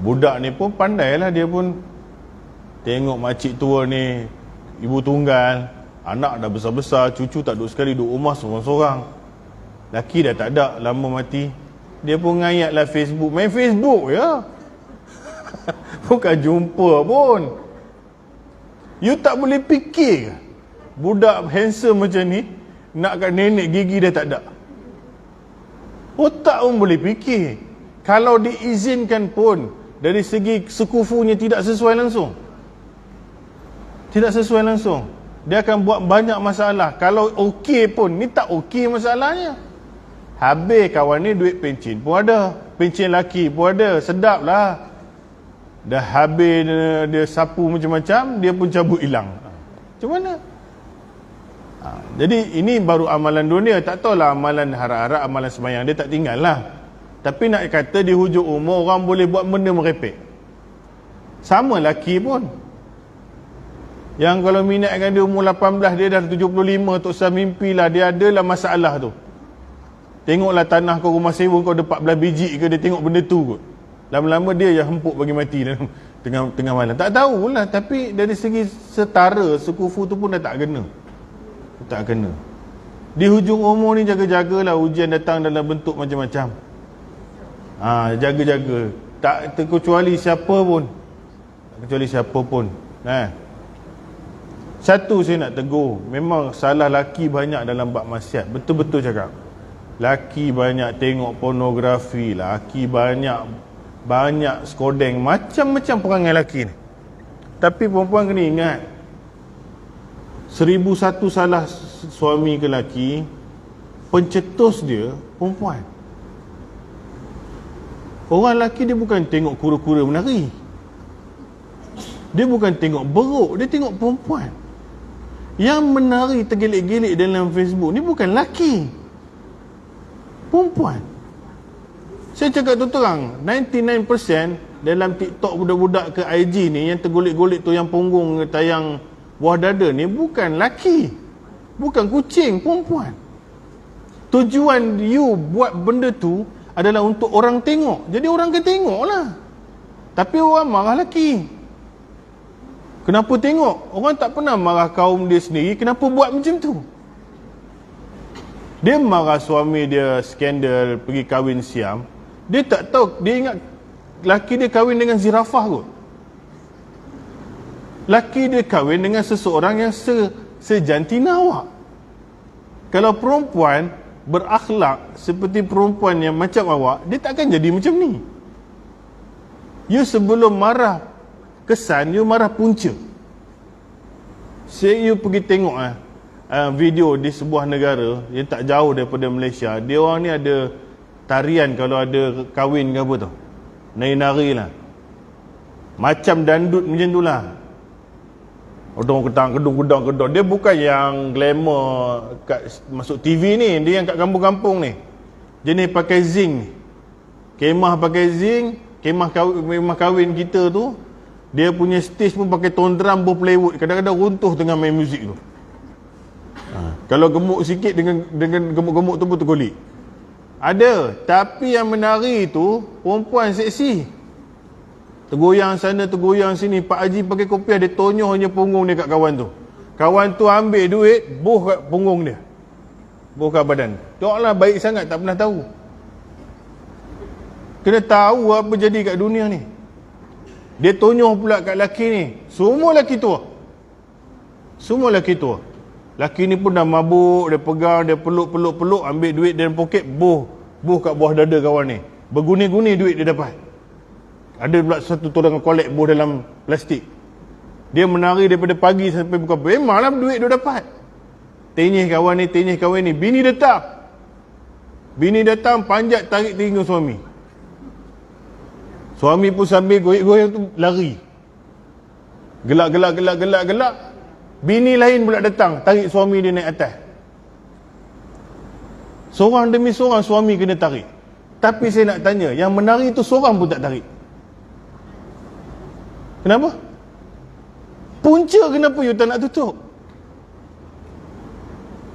Budak ni pun pandai lah, dia pun tengok makcik tua ni, ibu tunggal, anak dah besar-besar, cucu tak duduk sekali, duduk rumah seorang-seorang. Laki dah tak ada, lama mati. Dia pun ngayat lah Facebook, main Facebook ya. Bukan jumpa pun. You tak boleh fikir budak handsome macam ni nak kat nenek gigi dah tak ada. Otak pun boleh fikir. Kalau diizinkan pun, dari segi sekufunya tidak sesuai langsung. Tidak sesuai langsung. Dia akan buat banyak masalah. Kalau okey pun, ni tak okey masalahnya. Habis kawan ni duit pencen pun ada, pencen laki pun ada, sedap lah. Dah habis dia sapu macam-macam, dia pun cabut hilang. Macam mana? Jadi ini baru amalan dunia. Tak tahulah amalan harap-harap, amalan sembahyang dia tak tinggal lah. Tapi nak kata di hujung umur orang boleh buat benda merepek. Sama laki pun, yang kalau minatkan dia umur 18, dia dah 75, Tok Sah mimpi lah dia adalah masalah tu. Tengoklah tanah kau rumah sewa kau ada 14 biji ke, dia tengok benda tu kot. Lama-lama dia yang hempuk bagi mati dalam tengah malam. Tak tahulah, tapi dari segi setara, sekufu tu pun dah tak kena. Tak kena. Di hujung umur ni jaga-jagalah ujian datang dalam bentuk macam-macam. Jaga-jaga. Tak terkecuali siapa pun. Tak kecuali siapa pun. Satu saya nak tegur, memang salah laki banyak dalam bab maksiat. Betul-betul cakap. Laki banyak tengok pornografi, laki banyak skodeng, macam-macam perangai laki ni. Tapi perempuan kena ingat, 1001 salah suami ke laki, pencetus dia perempuan. Orang lelaki dia bukan tengok kura-kura menari, dia bukan tengok beruk, dia tengok perempuan. Yang menari tergelik-gelik dalam Facebook ni bukan lelaki, perempuan. Saya cakap tu terang, 99% dalam TikTok budak-budak ke IG ni yang tergolek-golek tu, yang punggung tayang buah dada ni, bukan laki, bukan kucing, perempuan. Tujuan you buat benda tu adalah untuk orang tengok. Jadi orang akan tengok lah. Tapi orang marah laki. Kenapa tengok? Orang tak pernah marah kaum dia sendiri, kenapa buat macam tu? Dia marah suami dia skandal pergi kahwin siam. Dia tak tahu, dia ingat laki dia kahwin dengan zirafah kot. Laki dia kahwin dengan seseorang yang sejantina awak. Kalau perempuan berakhlak seperti perempuan yang macam awak, dia takkan jadi macam ni. You sebelum marah kesan, you marah punca. You pergi tengok video di sebuah negara yang tak jauh daripada Malaysia. Dia orang ni ada tarian kalau ada kahwin ke apa tu, nari-nari lah, macam dandut macam tu lah. Odong kedang kedung. Dia bukan yang glamour masuk TV ni. Dia yang kat kampung-kampung ni. Jenis pakai zinc ni. Kemah pakai zinc. Kemah kahwin kita tu, dia punya stage pun pakai tone drum Playwood. Kadang-kadang runtuh tengah main muzik tu. Kalau gemuk sikit dengan gemuk-gemuk tu pun tergolik. Ada. Tapi yang menari tu perempuan seksi. Tergoyang sana, tergoyang sini. Pak Haji pakai kopiah, dia tonyoh je punggung dia kat kawan tu. Kawan tu ambil duit, boh kat punggung dia. Boh kat badan. Tengoklah baik sangat, tak pernah tahu. Kena tahu apa jadi kat dunia ni. Dia tonyoh pula kat laki ni. Semua laki tua. Semua laki tua. Laki ni pun dah mabuk, dia pegang, dia peluk, ambil duit dalam poket, boh kat bawah dada kawan ni. Berguni-guni duit dia dapat. Ada pula satu orang kolek boh dalam plastik. Dia menari daripada pagi sampai buka. Memanglah duit dia dapat. Tenyih kawan ni. Bini datang panjat tarik telinga suami. Suami pun sambil goyang-goyang tu lari. Gelak. Bini lain pula datang, tarik suami dia naik atas. Seorang demi seorang suami kena tarik. Tapi saya nak tanya, yang menari tu seorang pun tak tarik. Kenapa? Punca kenapa you tak nak tutup?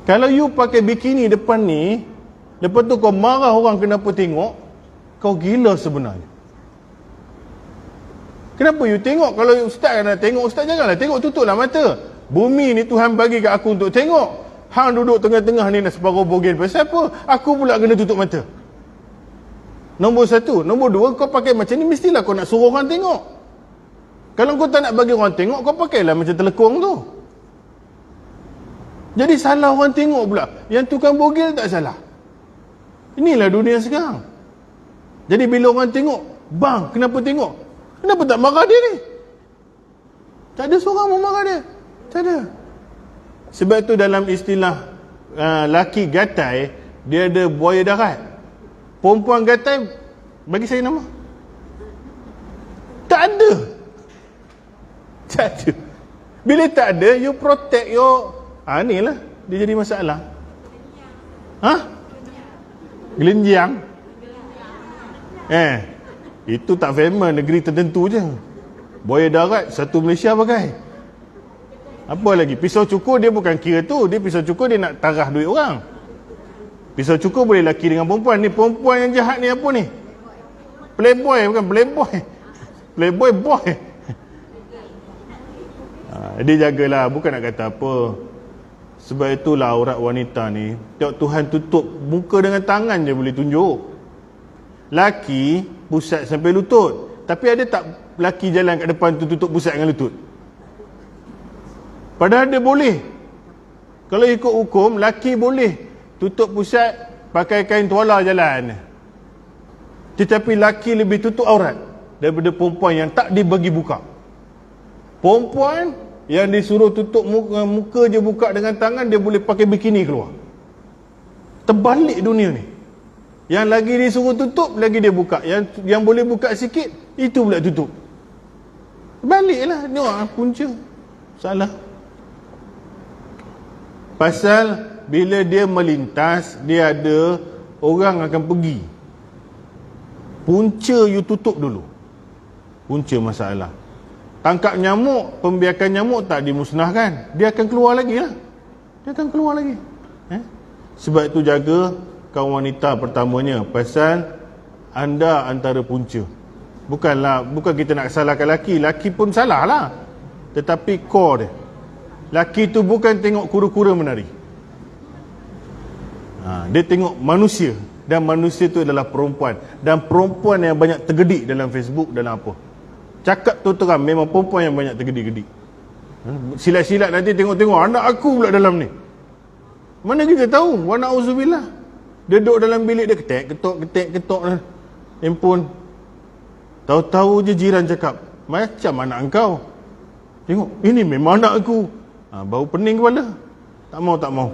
Kalau you pakai bikini depan ni, lepas tu kau marah orang kenapa tengok, kau gila sebenarnya. Kenapa you tengok? Kalau ustaz nak tengok, ustaz janganlah tengok, tutuplah mata. Bumi ni Tuhan bagi kat aku untuk tengok. Hang duduk tengah-tengah ni nak separuh bogen. Pasal apa? Aku pula kena tutup mata. Nombor satu. Nombor dua, kau pakai macam ni mestilah kau nak suruh orang tengok. Kalau kau tak nak bagi orang tengok, kau pakailah macam telekung tu. Jadi salah orang tengok pula. Yang tukang bogel tak salah. Inilah dunia sekarang. Jadi bila orang tengok, bang, kenapa tengok? Kenapa tak marah dia ni? Tak ada seorang mau marah dia. Tak ada. Sebab tu dalam istilah laki gatai, dia ada buaya darat. Perempuan gatai, bagi saya nama. Tak ada. Tak ada. Bila tak ada, you protect your... ni lah, dia jadi masalah. Gelenjang. Itu tak famous negeri tertentu je. Buaya darat, satu Malaysia pakai. Apa lagi? Pisau cukur dia bukan kira tu. Dia pisau cukur dia nak tarah duit orang. Pisau cukur boleh laki dengan perempuan. Ni perempuan yang jahat ni apa ni? Playboy, bukan playboy. Playboy boy. Dia jagalah, bukan nak kata apa. Sebab itulah aurat wanita ni, tengok Tuhan tutup muka dengan tangan je boleh tunjuk. Laki pusat sampai lutut. Tapi ada tak laki jalan kat depan tu tutup pusat dengan lutut? Padahal dia boleh. Kalau ikut hukum, laki boleh tutup pusat pakai kain tuala jalan. Tetapi laki lebih tutup aurat daripada perempuan yang tak dibagi buka. Perempuan yang disuruh tutup muka je buka dengan tangan, dia boleh pakai bikini keluar. Terbalik dunia ni. Yang lagi disuruh tutup, lagi dia buka. Yang boleh buka sikit, itu pula tutup. Baliklah, ni orang punca. Salah. Pasal bila dia melintas, dia ada orang akan pergi. Punca you tutup dulu. Punca masalah. Tangkap nyamuk, pembiakan nyamuk tak dimusnahkan. Dia akan keluar lagi lah. Dia akan keluar lagi. Sebab itu jaga kaum wanita pertamanya. Pasal anda antara punca. Bukan kita nak salahkan laki. Laki pun salah lah. Tetapi core dia. Laki tu bukan tengok kura-kura menari. Dia tengok manusia. Dan manusia tu adalah perempuan. Dan perempuan yang banyak tergedik dalam Facebook, dalam apa. Cakap tu terang, memang perempuan yang banyak tergedik-gedik. Silat-silat nanti tengok-tengok anak aku pula dalam ni. Mana kita tahu? Wa na'udzubillah. Dia duduk dalam bilik dia ketok handphone. Tahu-tahu je jiran cakap, macam anak engkau. Tengok, ini memang anak aku. Bau pening kepala. Tak mau.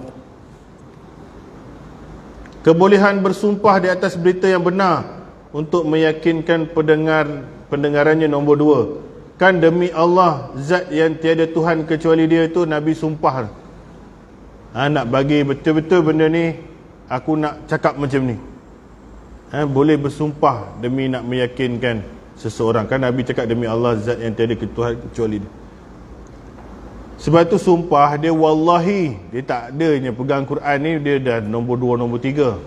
Kebolehan bersumpah di atas berita yang benar untuk meyakinkan pendengarannya. Nombor 2, kan demi Allah zat yang tiada Tuhan kecuali dia, itu Nabi sumpah. Nak bagi betul-betul benda ni, aku nak cakap macam ni. Boleh bersumpah demi nak meyakinkan seseorang. Kan Nabi cakap demi Allah zat yang tiada Tuhan kecuali dia. Sebab tu sumpah dia wallahi, dia tak adanya pegang Quran ni, dia dah nombor 2, nombor 3.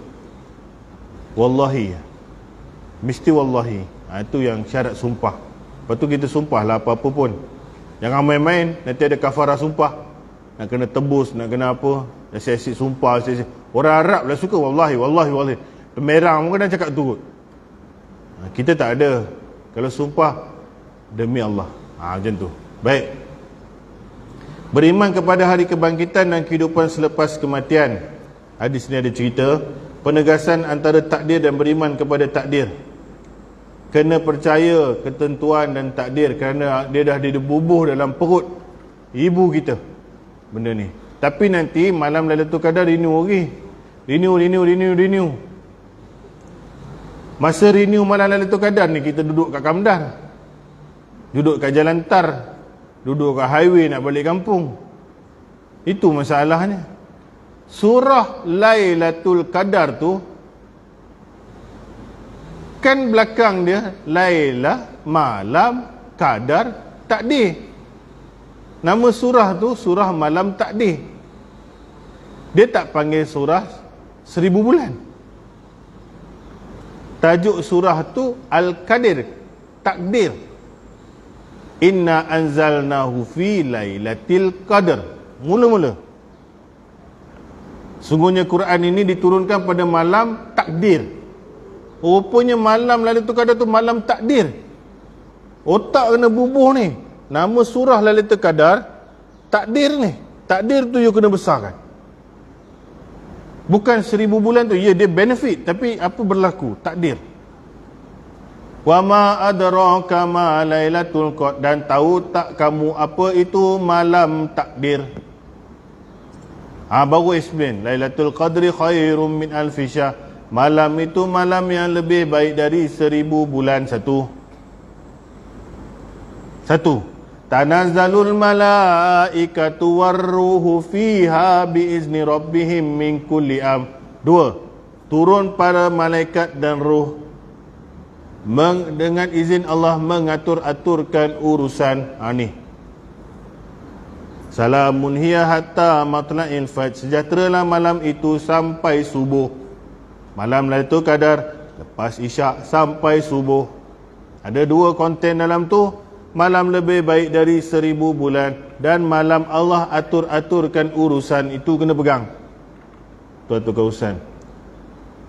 Wallahi, mesti wallahi. Itu yang syarat sumpah. Lepas tu kita sumpah lah apa-apa pun. Jangan main-main, nanti ada kafarah sumpah. Nak kena tebus, nak kena apa, asyik-asyik sumpah, asyik-asyik. Orang Arab lah suka wallahi, wallahi, wallahi. Pemerang pun kadang cakap turut. Kita tak ada. Kalau sumpah demi Allah, macam tu. Baik. Beriman kepada hari kebangkitan dan kehidupan selepas kematian. Hadis ni ada cerita penegasan antara takdir dan beriman kepada takdir. Kena percaya ketentuan dan takdir, kerana dia dah dibubuh dalam perut ibu kita benda ni. Tapi nanti malam Lailatul Qadar renew lagi. Renew. Masa renew malam Lailatul Qadar ni, kita duduk kat Kamdan, duduk kat Jalan Tar, duduk kat highway nak balik kampung. Itu masalahnya. Surah Lailatul Qadar tu kan belakang dia Lailah, malam, Qadar, takdir. Nama surah tu surah malam takdir. Dia tak panggil surah 1000 bulan. Tajuk surah tu Al-Qadir, takdir. Inna anzalnahu fi lailatul qadr. Mula-mula, sungguhnya Quran ini diturunkan pada malam takdir. Rupanya malam Lailatul Qadar tu malam takdir. Otak kena bubuh ni. Nama surah Lailatul Qadar takdir ni. Takdir tu you kena besarkan. Bukan 1000 bulan tu, ya dia benefit, tapi apa berlaku? Takdir. Wa ma adraka ma lailatul qadar, dan tahu tak kamu apa itu malam takdir? Baru explain. Lailatul qadri khairum min alfi syahr. Malam itu malam yang lebih baik dari 1000 bulan. Satu. Tanazzalul malaikatu warruhu fiha biizni rabbihim min kulli am. 2. Turun para malaikat dan ruh dengan izin Allah mengatur-aturkan urusan. Ni salamun hiya hatta matla'il fajr. Sejahteralah malam itu sampai subuh. Malam Lailatul Qadar lepas isyak sampai subuh. Ada 2 konten dalam tu. Malam lebih baik dari 1000 bulan, dan malam Allah atur-aturkan urusan. Itu kena pegang. Tu aturkan urusan.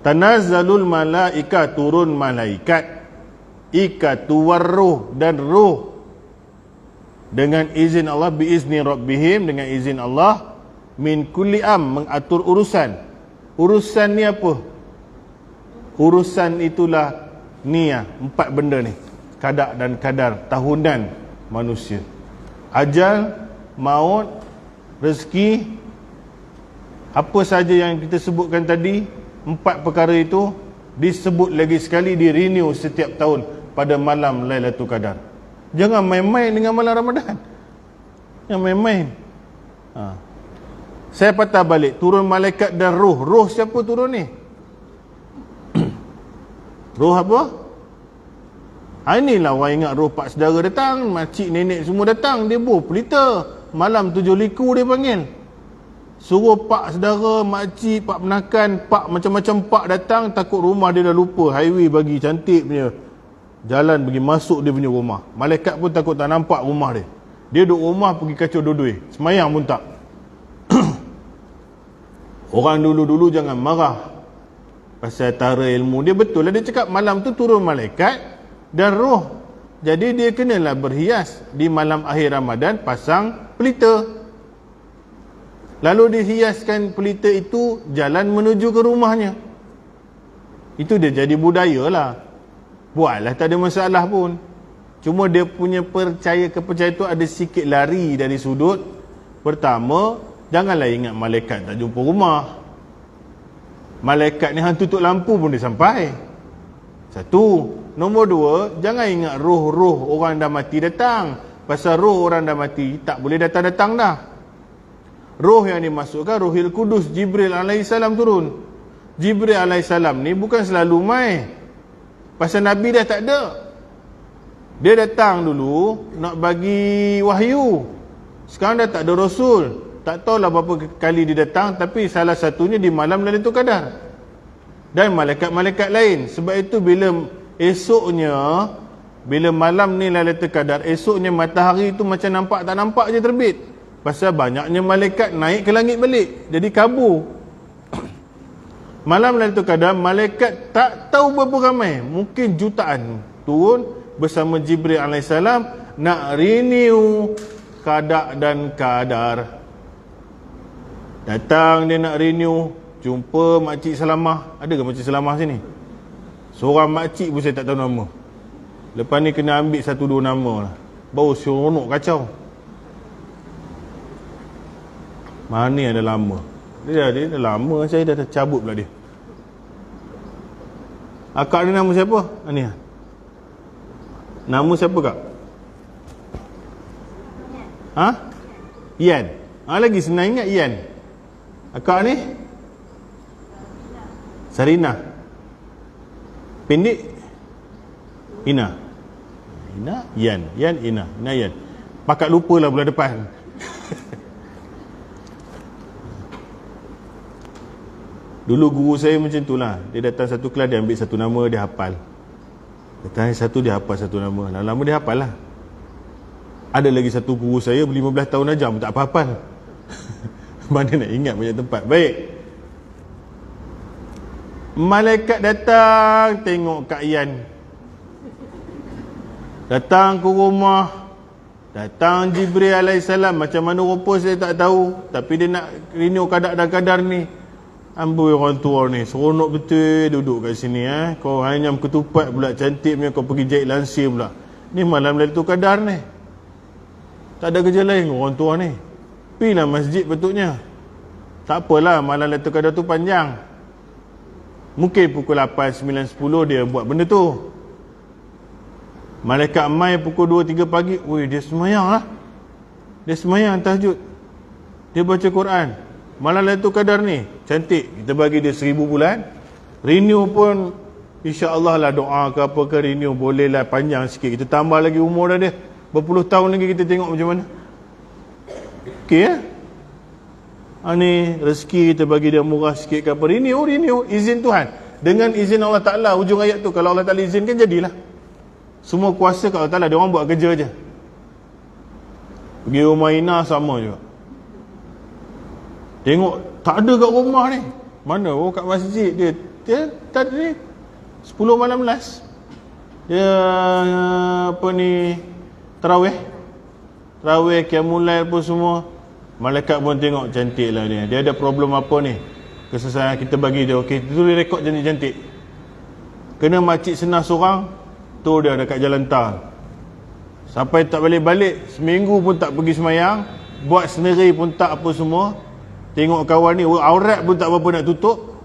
Tanazzalul malaika, turun malaikat. Ikatu warruh, dan ruh dengan izin Allah, biizni rabbihim, dengan izin Allah, min kulli am, mengatur urusan. Urusan ni apa? Urusan itulah ni 4 benda ni. Qada dan kadar tahunan manusia. Ajal, maut, rezeki, apa saja yang kita sebutkan tadi, 4 perkara itu disebut lagi sekali, di renew setiap tahun pada malam Lailatul Qadar. Jangan main-main dengan malam Ramadan. Jangan main-main. Saya patah balik. Turun malaikat dan roh. Roh siapa turun ni? Roh apa? Inilah orang ingat roh pak saudara datang, makcik nenek semua datang. Dia pelita. Malam 7 liku dia panggil. Suruh pak saudara, makcik, pak penakan, pak macam-macam pak datang. Takut rumah dia dah lupa. Highway bagi cantik punya jalan pergi masuk dia punya rumah. Malaikat pun takut tak nampak rumah dia. Dia duduk rumah pergi kacau dua-dua. Semayang pun tak. Orang dulu-dulu jangan marah pasal tara ilmu. Dia betul lah, dia cakap malam tu turun malaikat dan roh. Jadi dia kenalah berhias. Di malam akhir Ramadan pasang pelita. Lalu dihiaskan pelita itu, jalan menuju ke rumahnya. Itu dia jadi budaya lah. Buatlah, tak ada masalah pun. Cuma dia punya kepercayaan tu ada sikit lari dari sudut. Pertama, janganlah ingat malaikat tak jumpa rumah. Malaikat ni hang tutup lampu pun dia sampai. Satu. Nombor dua, jangan ingat roh-roh orang dah mati datang. Pasal roh orang dah mati tak boleh datang-datang dah. Roh yang dimasukkan Rohil Kudus, Jibril alaihissalam turun. Jibril alaihissalam ni bukan selalu mai. Pasal Nabi dah tak ada. Dia datang dulu nak bagi wahyu. Sekarang dah tak ada Rasul. Tak tahulah berapa kali dia datang, tapi salah satunya di malam Lailatul Qadar. Dan malaikat-malaikat lain. Sebab itu bila esoknya, bila malam ni Lailatul Qadar, esoknya matahari tu macam nampak tak nampak je terbit. Pasal banyaknya malaikat naik ke langit balik. Jadi kabur. Malam Lailatul Qadar, malaikat tak tahu berapa ramai. Mungkin jutaan turun bersama Jibril alaihissalam nak renew qada dan qadar. Datang dia nak renew, jumpa Makcik Salamah. Ada ke Makcik Salamah sini? Seorang makcik pun saya tak tahu nama. Lepas ni kena ambil 1-2 nama lah. Baru seronok kacau. Mana yang dah lama? Dia dah lama, saya dah cabut pula dia. Akak ni nama siapa? Ni lah. Nama siapa kak? Ha? Ian. Lagi senang ingat Ian. Akak ni? Sarina. Pendek? Ina. Ina? Ian. Ian, Ina. Ina, Ian. Pakat lupa lah bulan depan. Dulu guru saya macam tu lah. Dia datang satu kelas, dia ambil satu nama, dia hafal. Datang satu, dia hafal satu nama. Lama-lama dia hafal lah. Ada lagi satu guru saya, 15 tahun ajar pun tak apa-hafal. Mana nak ingat banyak tempat. Baik. Malaikat datang tengok Kak Ian. Datang ke rumah. Datang Jibril alaihissalam. Macam mana rupa saya tak tahu. Tapi dia nak renew kadar-kadar ni. Amboi orang tua ni, seronok betul duduk kat sini. Kau hanya ketupat pula, cantik punya, kau pergi jahit lansir pula. Ni malam Lailatul Qadar ni. Tak ada kerja lain orang tua ni. Pergilah masjid betulnya. Tak apalah, malam Lailatul Qadar tu panjang. Mungkin pukul 8, 9, 10 dia buat benda tu. Malaikat mai pukul 2, 3 pagi. Ui, dia semayang lah. Dia semayang tahajud. Dia baca Quran. Malam Lailatul Qadar ni cantik. Kita bagi dia 1000 bulan. Renew pun insya-Allah lah, doa ke apa ke renew boleh lah panjang sikit. Kita tambah lagi umur dah dia. Berpuluh tahun lagi kita tengok macam mana. Okey ya. Ni rezeki kita bagi dia murah sikit ke apa. Renew izin Tuhan. Dengan izin Allah Ta'ala. Hujung ayat tu, kalau Allah Ta'ala izinkan jadilah. Semua kuasa kat Allah Ta'ala. Dia orang buat kerja je. Pergi rumah Ina sama juga. Tengok tak ada kat rumah ni. Mana? Oh, kat masjid dia tadi 10 malam last. Dia apa ni, tarawih Qiyamul Lail pun semua. Malaikat pun tengok cantik lah dia. Dia ada problem apa ni? Kesesalan kita bagi dia. Okey, tu dia rekod cantik-cantik. Kena makcik senah seorang, tu dia dekat jalan tar. Sampai tak balik-balik, seminggu pun tak pergi semayang, buat sendiri pun tak apa semua. Tengok kawan ni, aurat pun tak berapa nak tutup.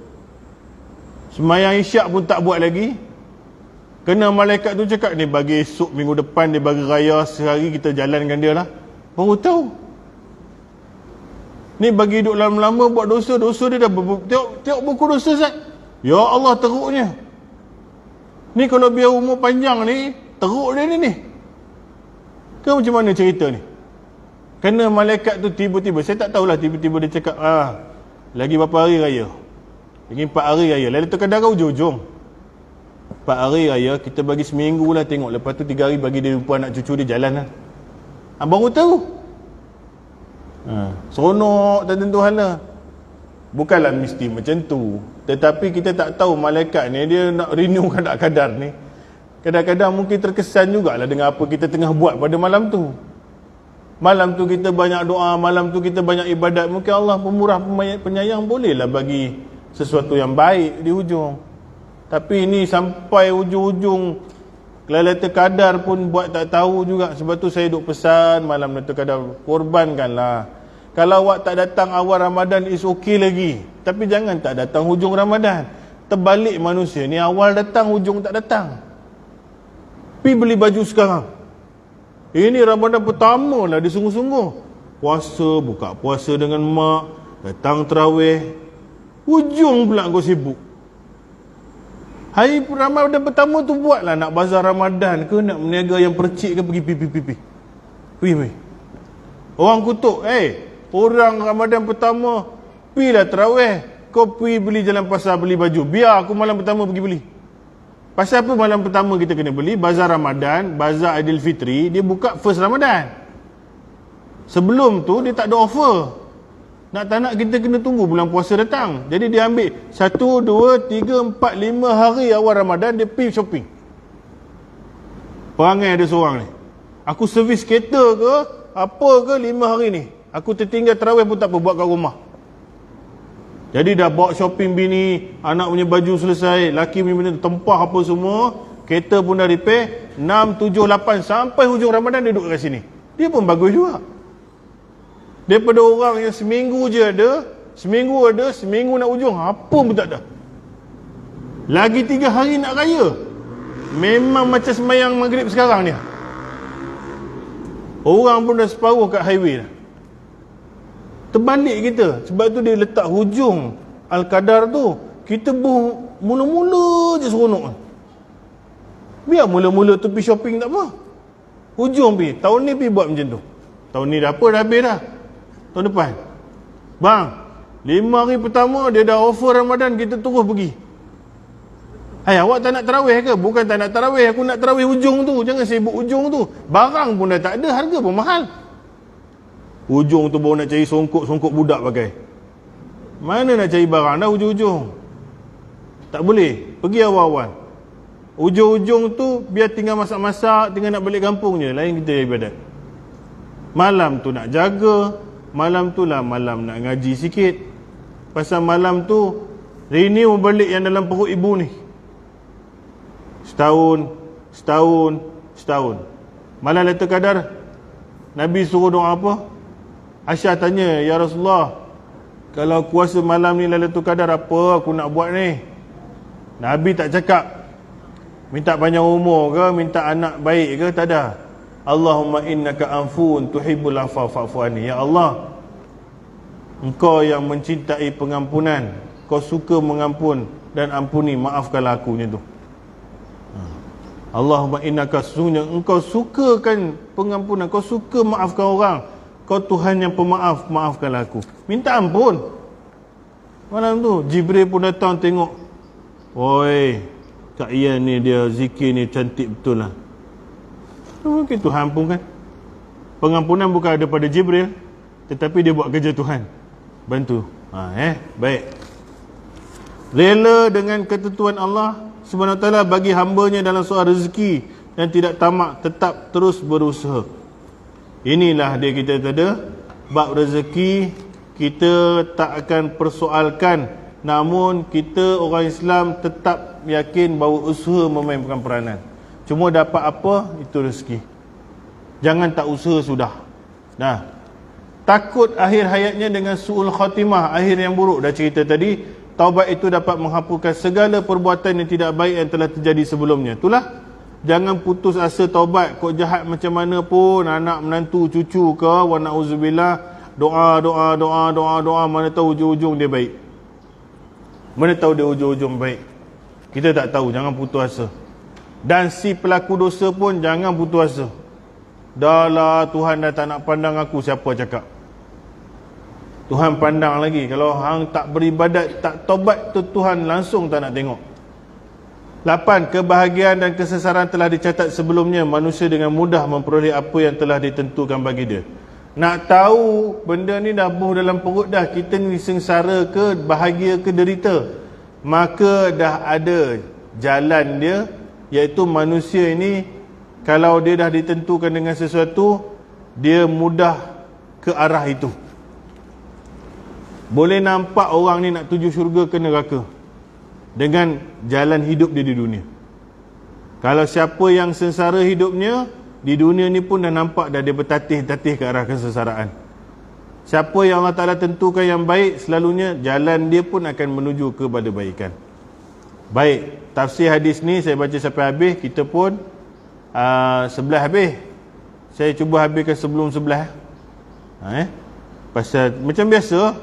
Semayang isyak pun tak buat lagi. Kena malaikat tu cakap, ni bagi esok minggu depan dia bagi raya, sehari kita jalankan dia lah. Baru tahu. Ni bagi hidup lama-lama buat dosa dia dah tengok buku dosa Zat. Ya Allah, teruknya. Ni kalau biar umur panjang ni, teruk dia ni. Ke macam mana cerita ni? Kena malaikat tu tiba-tiba, saya tak tahulah, tiba-tiba dia cakap, lagi berapa hari raya? Lagi 4 hari raya. Lailatul Qadar hujung-hujung. 4 hari raya, kita bagi seminggu lah tengok. Lepas tu 3 hari bagi dia jumpa anak cucu dia, jalan lah. Baru tahu. Seronok tak tentu hala. Bukanlah mesti macam tu. Tetapi kita tak tahu malaikat ni, dia nak renew kadar-kadar ni. Kadang-kadang mungkin terkesan jugalah dengan apa kita tengah buat pada malam tu. Malam tu kita banyak doa, malam tu kita banyak ibadat. Mungkin Allah pemurah penyayang, bolehlah bagi sesuatu yang baik di hujung. Tapi ini sampai hujung-hujung Lailatul Qadar pun buat tak tahu juga. Sebab tu saya duk pesan malam Lailatul Qadar, korbankanlah. Kalau awak tak datang awal Ramadan is okey lagi. Tapi jangan tak datang hujung Ramadan. Terbalik manusia ni, awal datang, hujung tak datang. Pi beli baju sekarang. Ini Ramadan pertama lah dia sungguh-sungguh. Puasa, buka puasa dengan mak, datang tarawih. Hujung pula kau sibuk. Hari Ramadan pertama tu buatlah nak bazar Ramadan ke, nak meniaga yang percik ke, pergi. Orang kutuk, orang Ramadan pertama, pilah tarawih. Kau pergi beli jalan pasar beli baju. Biar aku malam pertama pergi beli. Pasal apa malam pertama kita kena beli? Bazar Ramadan, bazar Aidilfitri, dia buka first Ramadan. Sebelum tu dia tak ada offer. Nak tak nak kita kena tunggu bulan puasa datang. Jadi dia ambil 1, 2, 3, 4, 5 hari awal Ramadan dia pergi shopping. Perangai ada seorang ni. Aku servis kereta ke, apa ke 5 hari ni. Aku tertinggal tarawih pun tak apa, buat kat rumah. Jadi dah bawa shopping bini, anak punya baju selesai, laki punya benda tempah apa semua, kereta pun dah repair, 6, 7, 8 sampai hujung Ramadan dia duduk kat sini. Dia pun bagus juga. Daripada orang yang seminggu je ada, seminggu nak hujung, apa pun tak ada. Lagi 3 hari nak raya. Memang macam sembahyang maghrib sekarang ni. Orang pun dah separuh kat highway dah. Terbalik kita. Sebab tu dia letak hujung Al-Qadar tu. Kita mula-mula je seronok. Biar mula-mula tu pergi shopping tak apa. Hujung pergi. Tahun ni pergi buat macam tu. Tahun ni dah apa, dah habis dah. Tahun depan, bang, 5 hari pertama dia dah offer Ramadan, kita terus pergi. Awak tak nak tarawih ke? Bukan tak nak tarawih, aku nak tarawih hujung tu. Jangan sibuk hujung tu. Barang pun dah tak ada, harga pun mahal. Hujung tu baru nak cari songkok budak pakai. Mana nak cari barang dah hujung-hujung. Tak boleh, pergi awal-awal. Hujung-hujung tu biar tinggal masak-masak, tinggal nak balik kampung je. Lain kita ibadat. Malam tu nak jaga, malam tu lah malam nak ngaji sikit. Pasal malam tu renew balik yang dalam perut ibu ni. Setahun. Malam Lailatul Qadar, Nabi suruh doa apa? Aisyah tanya, ya Rasulullah, kalau kuasa malam ni Lailatul Qadar, apa aku nak buat ni? Nabi tak cakap minta panjang umur ke, minta anak baik ke, tak ada. Allahumma innaka anfun tuhibbul afwa fa'fu anni. Ya Allah, Engkau yang mencintai pengampunan, Kau suka mengampun dan ampuni, maafkanlah aku ni tu. Allahumma innaka, sesungguhnya Engkau sukakan pengampunan, Kau suka maafkan orang, Kau Tuhan yang pemaaf, maafkanlah aku. Minta ampun. Malam tu Jibril pun datang tengok. Oi, Kak Ian ni dia zikir ni cantik betul lah. Mungkin Tuhan pun kan. Pengampunan bukan ada pada Jibril, tetapi dia buat kerja Tuhan. Bantu. Baik. Rela dengan ketentuan Allah Subhanahu Wa Taala bagi hamba-Nya dalam soal rezeki dan tidak tamak, tetap terus berusaha. Inilah dia kita ada bab rezeki, kita tak akan persoalkan, namun kita orang Islam tetap yakin bahawa usaha memainkan peranan. Cuma dapat apa, itu rezeki. Jangan tak usaha sudah. Nah, takut akhir hayatnya dengan su'ul khatimah, akhir yang buruk. Dah cerita tadi, taubat itu dapat menghapuskan segala perbuatan yang tidak baik yang telah terjadi sebelumnya. Itulah, jangan putus asa taubat. Kok jahat macam mana pun, anak menantu cucu ke, wa na'udzubillah, doa, mana tahu ujung-ujung dia baik. Mana tahu dia ujung-ujung baik. Kita tak tahu, jangan putus asa. Dan si pelaku dosa pun jangan putus asa. Dah lah, Tuhan dah tak nak pandang aku, siapa cakap? Tuhan pandang lagi. Kalau hang tak beribadat, tak tobat tu, Tuhan langsung tak nak tengok. 8. Kebahagiaan dan kesesaran telah dicatat sebelumnya. Manusia dengan mudah memperoleh apa yang telah ditentukan bagi dia. Nak tahu benda ni dah buh dalam perut dah, kita ni sengsara ke, bahagia ke, derita, maka dah ada jalan dia, iaitu manusia ini, kalau dia dah ditentukan dengan sesuatu, dia mudah ke arah itu. Boleh nampak orang ni nak tuju syurga ke neraka dengan jalan hidup dia di dunia. Kalau siapa yang sengsara hidupnya, di dunia ni pun dah nampak dah dia bertatih-tatih ke arah kesesaraan. Siapa yang Allah Ta'ala tentukan yang baik, selalunya jalan dia pun akan menuju kepada baikan. Baik, tafsir hadis ni saya baca sampai habis. Kita pun 11 habis. Saya cuba habiskan sebelum 11. Pasal macam biasa,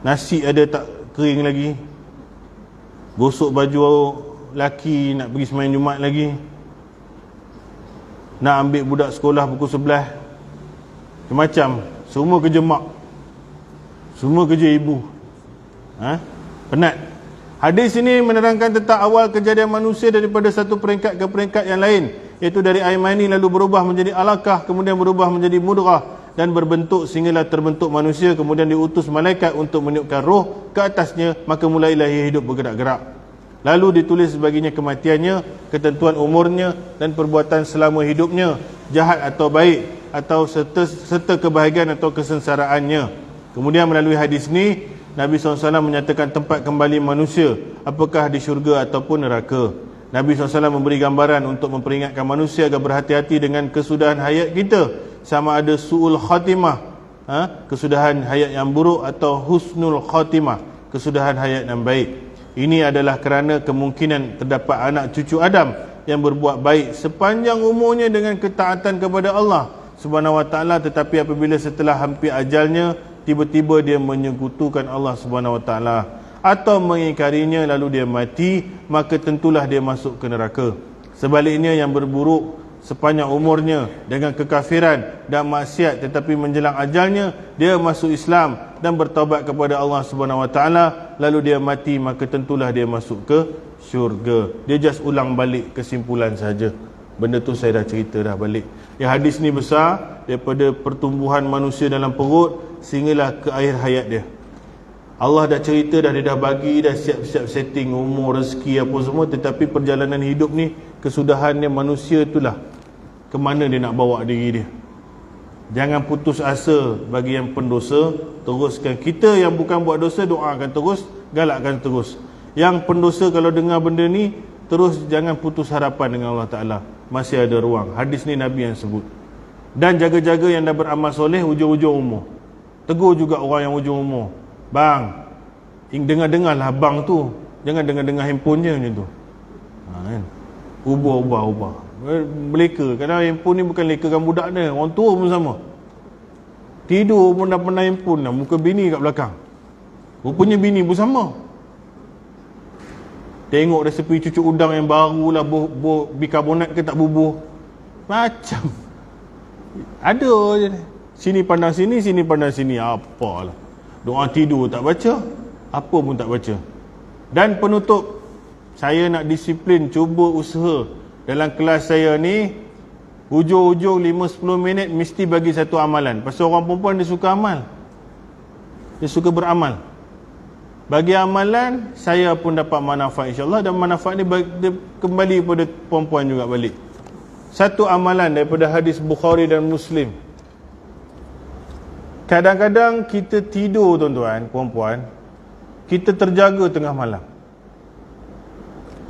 nasi ada tak kering lagi, gosok baju laki, nak pergi sembahyang Jumaat lagi, nak ambil budak sekolah pukul 11, macam-macam. Semua kerja mak, semua kerja ibu. Penat. Hadis ini menerangkan tentang awal kejadian manusia daripada satu peringkat ke peringkat yang lain, iaitu dari air mani lalu berubah menjadi alaqah, kemudian berubah menjadi mudghah dan berbentuk sehinggalah terbentuk manusia, kemudian diutus malaikat untuk meniupkan roh ke atasnya, maka mulailah ia hidup bergerak-gerak. Lalu ditulis sebaginya kematiannya, ketentuan umurnya dan perbuatan selama hidupnya, jahat atau baik, atau serta kebahagiaan atau kesengsaraannya. Kemudian melalui hadis ini Nabi SAW menyatakan tempat kembali manusia, apakah di syurga ataupun neraka. Nabi SAW memberi gambaran untuk memperingatkan manusia agar berhati-hati dengan kesudahan hayat kita, sama ada su'ul khatimah, kesudahan hayat yang buruk, atau husnul khatimah, kesudahan hayat yang baik. Ini adalah kerana kemungkinan terdapat anak cucu Adam yang berbuat baik sepanjang umurnya dengan ketaatan kepada Allah Subhanahu Wa Taala, tetapi apabila setelah hampir ajalnya tiba-tiba dia menyekutukan Allah Subhanahu Wa Taala atau mengingkarinya lalu dia mati, maka tentulah dia masuk ke neraka. Sebaliknya, yang berburuk sepanjang umurnya dengan kekafiran dan maksiat, tetapi menjelang ajalnya dia masuk Islam dan bertaubat kepada Allah Subhanahu Wa Taala, lalu dia mati, maka tentulah dia masuk ke syurga. Dia just ulang balik kesimpulan saja. Benda tu saya dah cerita dah balik. Yang hadis ni besar, daripada pertumbuhan manusia dalam perut sehinggalah ke akhir hayat dia. Allah dah cerita dah, dia dah bagi, dah siap-siap setting umur, rezeki apa semua, tetapi perjalanan hidup ni, kesudahannya manusia itulah ke mana dia nak bawa diri dia. Jangan putus asa bagi yang pendosa, teruskan. Kita yang bukan buat dosa, doakan terus, galakkan terus. Yang pendosa kalau dengar benda ni, terus jangan putus harapan dengan Allah Ta'ala. Masih ada ruang. Hadis ni Nabi yang sebut. Dan jaga-jaga yang dah beramal soleh hujung-hujung umur. Tegur juga orang yang hujung umur. Bang, dengar-dengarlah bang tu, jangan dengar-dengar handphone je macam tu. Ubah. Meleka. Kadang handphone ni bukan lekakan budak dia, orang tua pun sama. Tidur pun dah pernah handphone dah, muka bini kat belakang. Rupanya bini pun sama. Tengok resepi cucuk udang yang baru lah, bikarbonat ke tak bubuh. Macam ada je. Sini pandang sini, sini pandang sini. Apalah. Doa tidur tak baca, apa pun tak baca. Dan penutup, saya nak disiplin, cuba usaha dalam kelas saya ni, hujung-hujung 5-10 minit mesti bagi satu amalan. Pasal orang perempuan dia suka amal, dia suka beramal. Bagi amalan, saya pun dapat manfaat insyaAllah, dan manfaat ni dia kembali kepada perempuan juga balik. Satu amalan daripada hadis Bukhari dan Muslim. Kadang-kadang kita tidur, tuan-tuan, perempuan, kita terjaga tengah malam.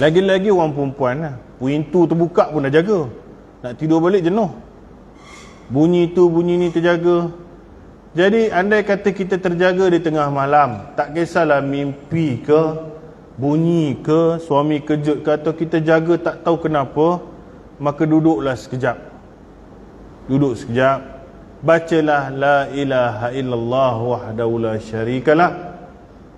Lagi-lagi orang perempuan lah, pintu terbuka pun dah jaga, nak tidur balik jenuh. Bunyi tu, bunyi ni terjaga. Jadi andai kata kita terjaga di tengah malam, tak kisahlah mimpi ke, bunyi ke, suami kejut ke, atau kita jaga tak tahu kenapa, maka duduklah sekejap. Duduk sekejap. Bacalah la ilaha illallah wahdahu la syarikalah,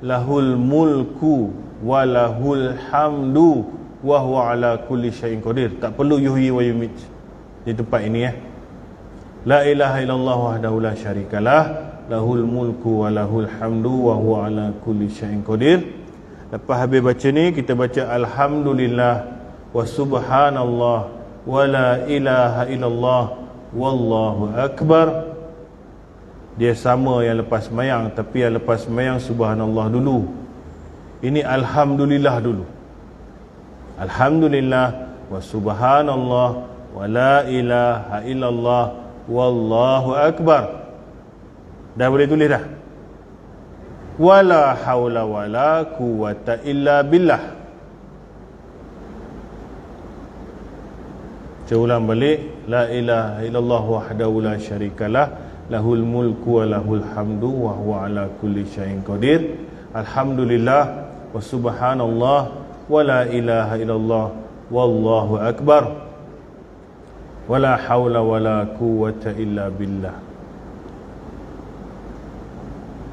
lahul mulku wa lahul hamdu wa huwa ala kulli syai'in qadir. Tak perlu yuhyi wa yumit di tempat ini ya. La ilaha illallah wahdahu la syarikalah, lahul mulku wa lahul hamdu wa huwa ala kulli syai'in qadir. Lepas habis baca ni, kita baca alhamdulillah wa subhanallah wa la ilaha illallah wallahu akbar. Dia sama yang lepas semayang, tapi yang lepas semayang subhanallah dulu. Ini alhamdulillah dulu. Alhamdulillah wa subhanallah wa la ilaha illallah wallahu akbar. Dah boleh tulis dah? Wala haula wala quwata illa billah. Saya ulang balik, la ilaha illallah wahdahu la syarikalah, lahul mulku wa lahul hamdu wa huwa ala kulli syai'in qadir. Alhamdulillah wa subhanallah wa la ilaha illallah wallahu akbar. Wala haula wala quwwata illa billah.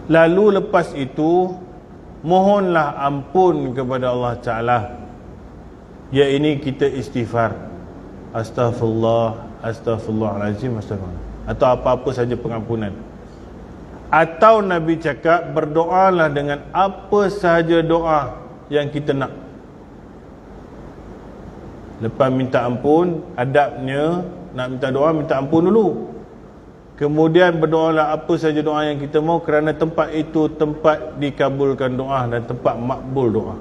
Lalu lepas itu mohonlah ampun kepada Allah Ta'ala. Ya, ini kita istighfar, astaghfirullah, astaghfirullahalazim, astaghfirullah, atau apa-apa saja pengampunan. Atau Nabi cakap berdoalah dengan apa sahaja doa yang kita nak. Lepas minta ampun, adabnya nak minta doa, minta ampun dulu. Kemudian berdoalah apa saja doa yang kita mau, kerana tempat itu tempat dikabulkan doa dan tempat makbul doa.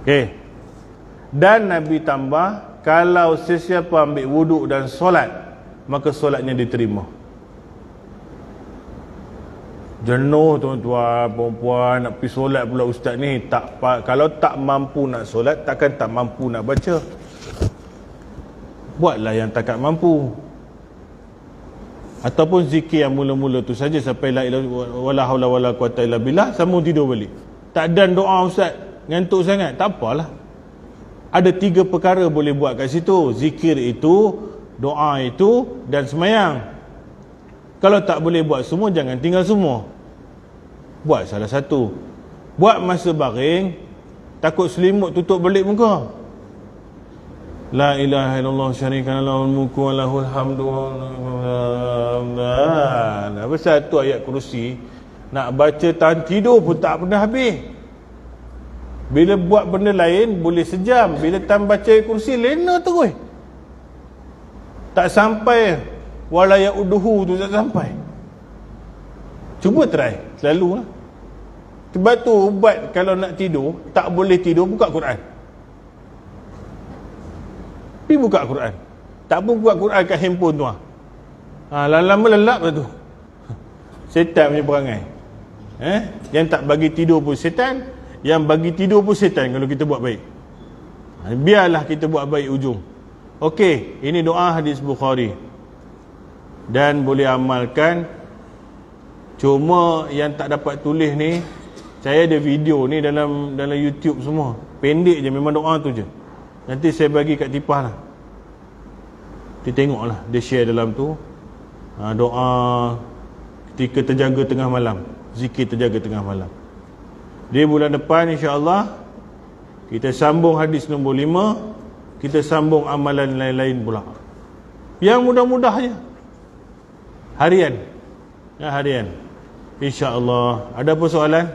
Okey. Dan Nabi tambah, kalau sesiapa ambil wuduk dan solat, maka solatnya diterima. Jenuh tuan-tuan, perempuan nak pergi solat pula ustaz ni. Kalau tak mampu nak solat, takkan tak mampu nak baca. Buatlah yang takat mampu. Ataupun zikir yang mula-mula tu saja sampai la ilaha wala haula wala quwata illa billah, sambung tidur balik. Tak ada doa ustaz, ngantuk sangat, tak apalah. Ada 3 perkara boleh buat kat situ. Zikir itu, doa itu, dan semayang. Kalau tak boleh buat semua, jangan tinggal semua. Buat salah satu. Buat masa baring, takut selimut tutup balik muka. La ilaha illallah syarika lahul mulku wa lahul hamdu. Apa satu ayat kursi nak baca tahan tidur pun tak pernah habis. Bila buat benda lain boleh sejam, bila tahan baca ayat kursi lena terus. Tak sampai wala yauduhu tu, tak sampai. Cuba try selalu lah. Sebab tu ubat kalau nak tidur, tak boleh tidur, buka Quran. Pergi buka Quran. Tak pun buka Quran kat handphone tu lah. Lama-lama lelap lah tu. Setan punya perangai. Yang tak bagi tidur pun setan, yang bagi tidur pun setan kalau kita buat baik. Biarlah kita buat baik ujung. Okey, ini doa hadis Bukhari. Dan boleh amalkan. Cuma yang tak dapat tulis ni, saya ada video ni dalam YouTube semua. Pendek je, memang doa tu je. Nanti saya bagi kat Tipah lah. Dia tengok lah, dia share dalam tu. Doa ketika terjaga tengah malam, zikir terjaga tengah malam. Di bulan depan insya-Allah kita sambung hadis nombor 5. Kita sambung amalan lain-lain pula, yang mudah-mudah je. Harian. Harian insya-Allah. Ada apa soalan?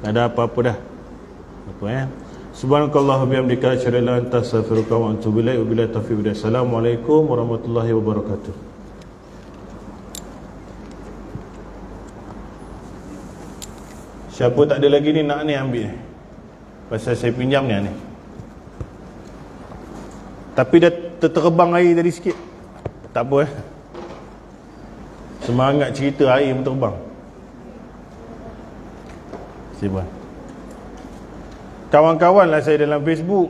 Tak ada apa-apa dah. Apa Subhanakallah bihamdika asyhadu an la ilaha illa anta astaghfiruka wa atubu ilaik. Wabillahi taufiq. Assalamualaikum warahmatullahi wabarakatuh. Siapa tak ada lagi ni nak ni ambil ni. Pasal saya pinjam ni. Tapi dah terbang air tadi sikit. Tak apa Semangat cerita air pun terbang. Siapa? Kawan-kawan lah saya dalam Facebook.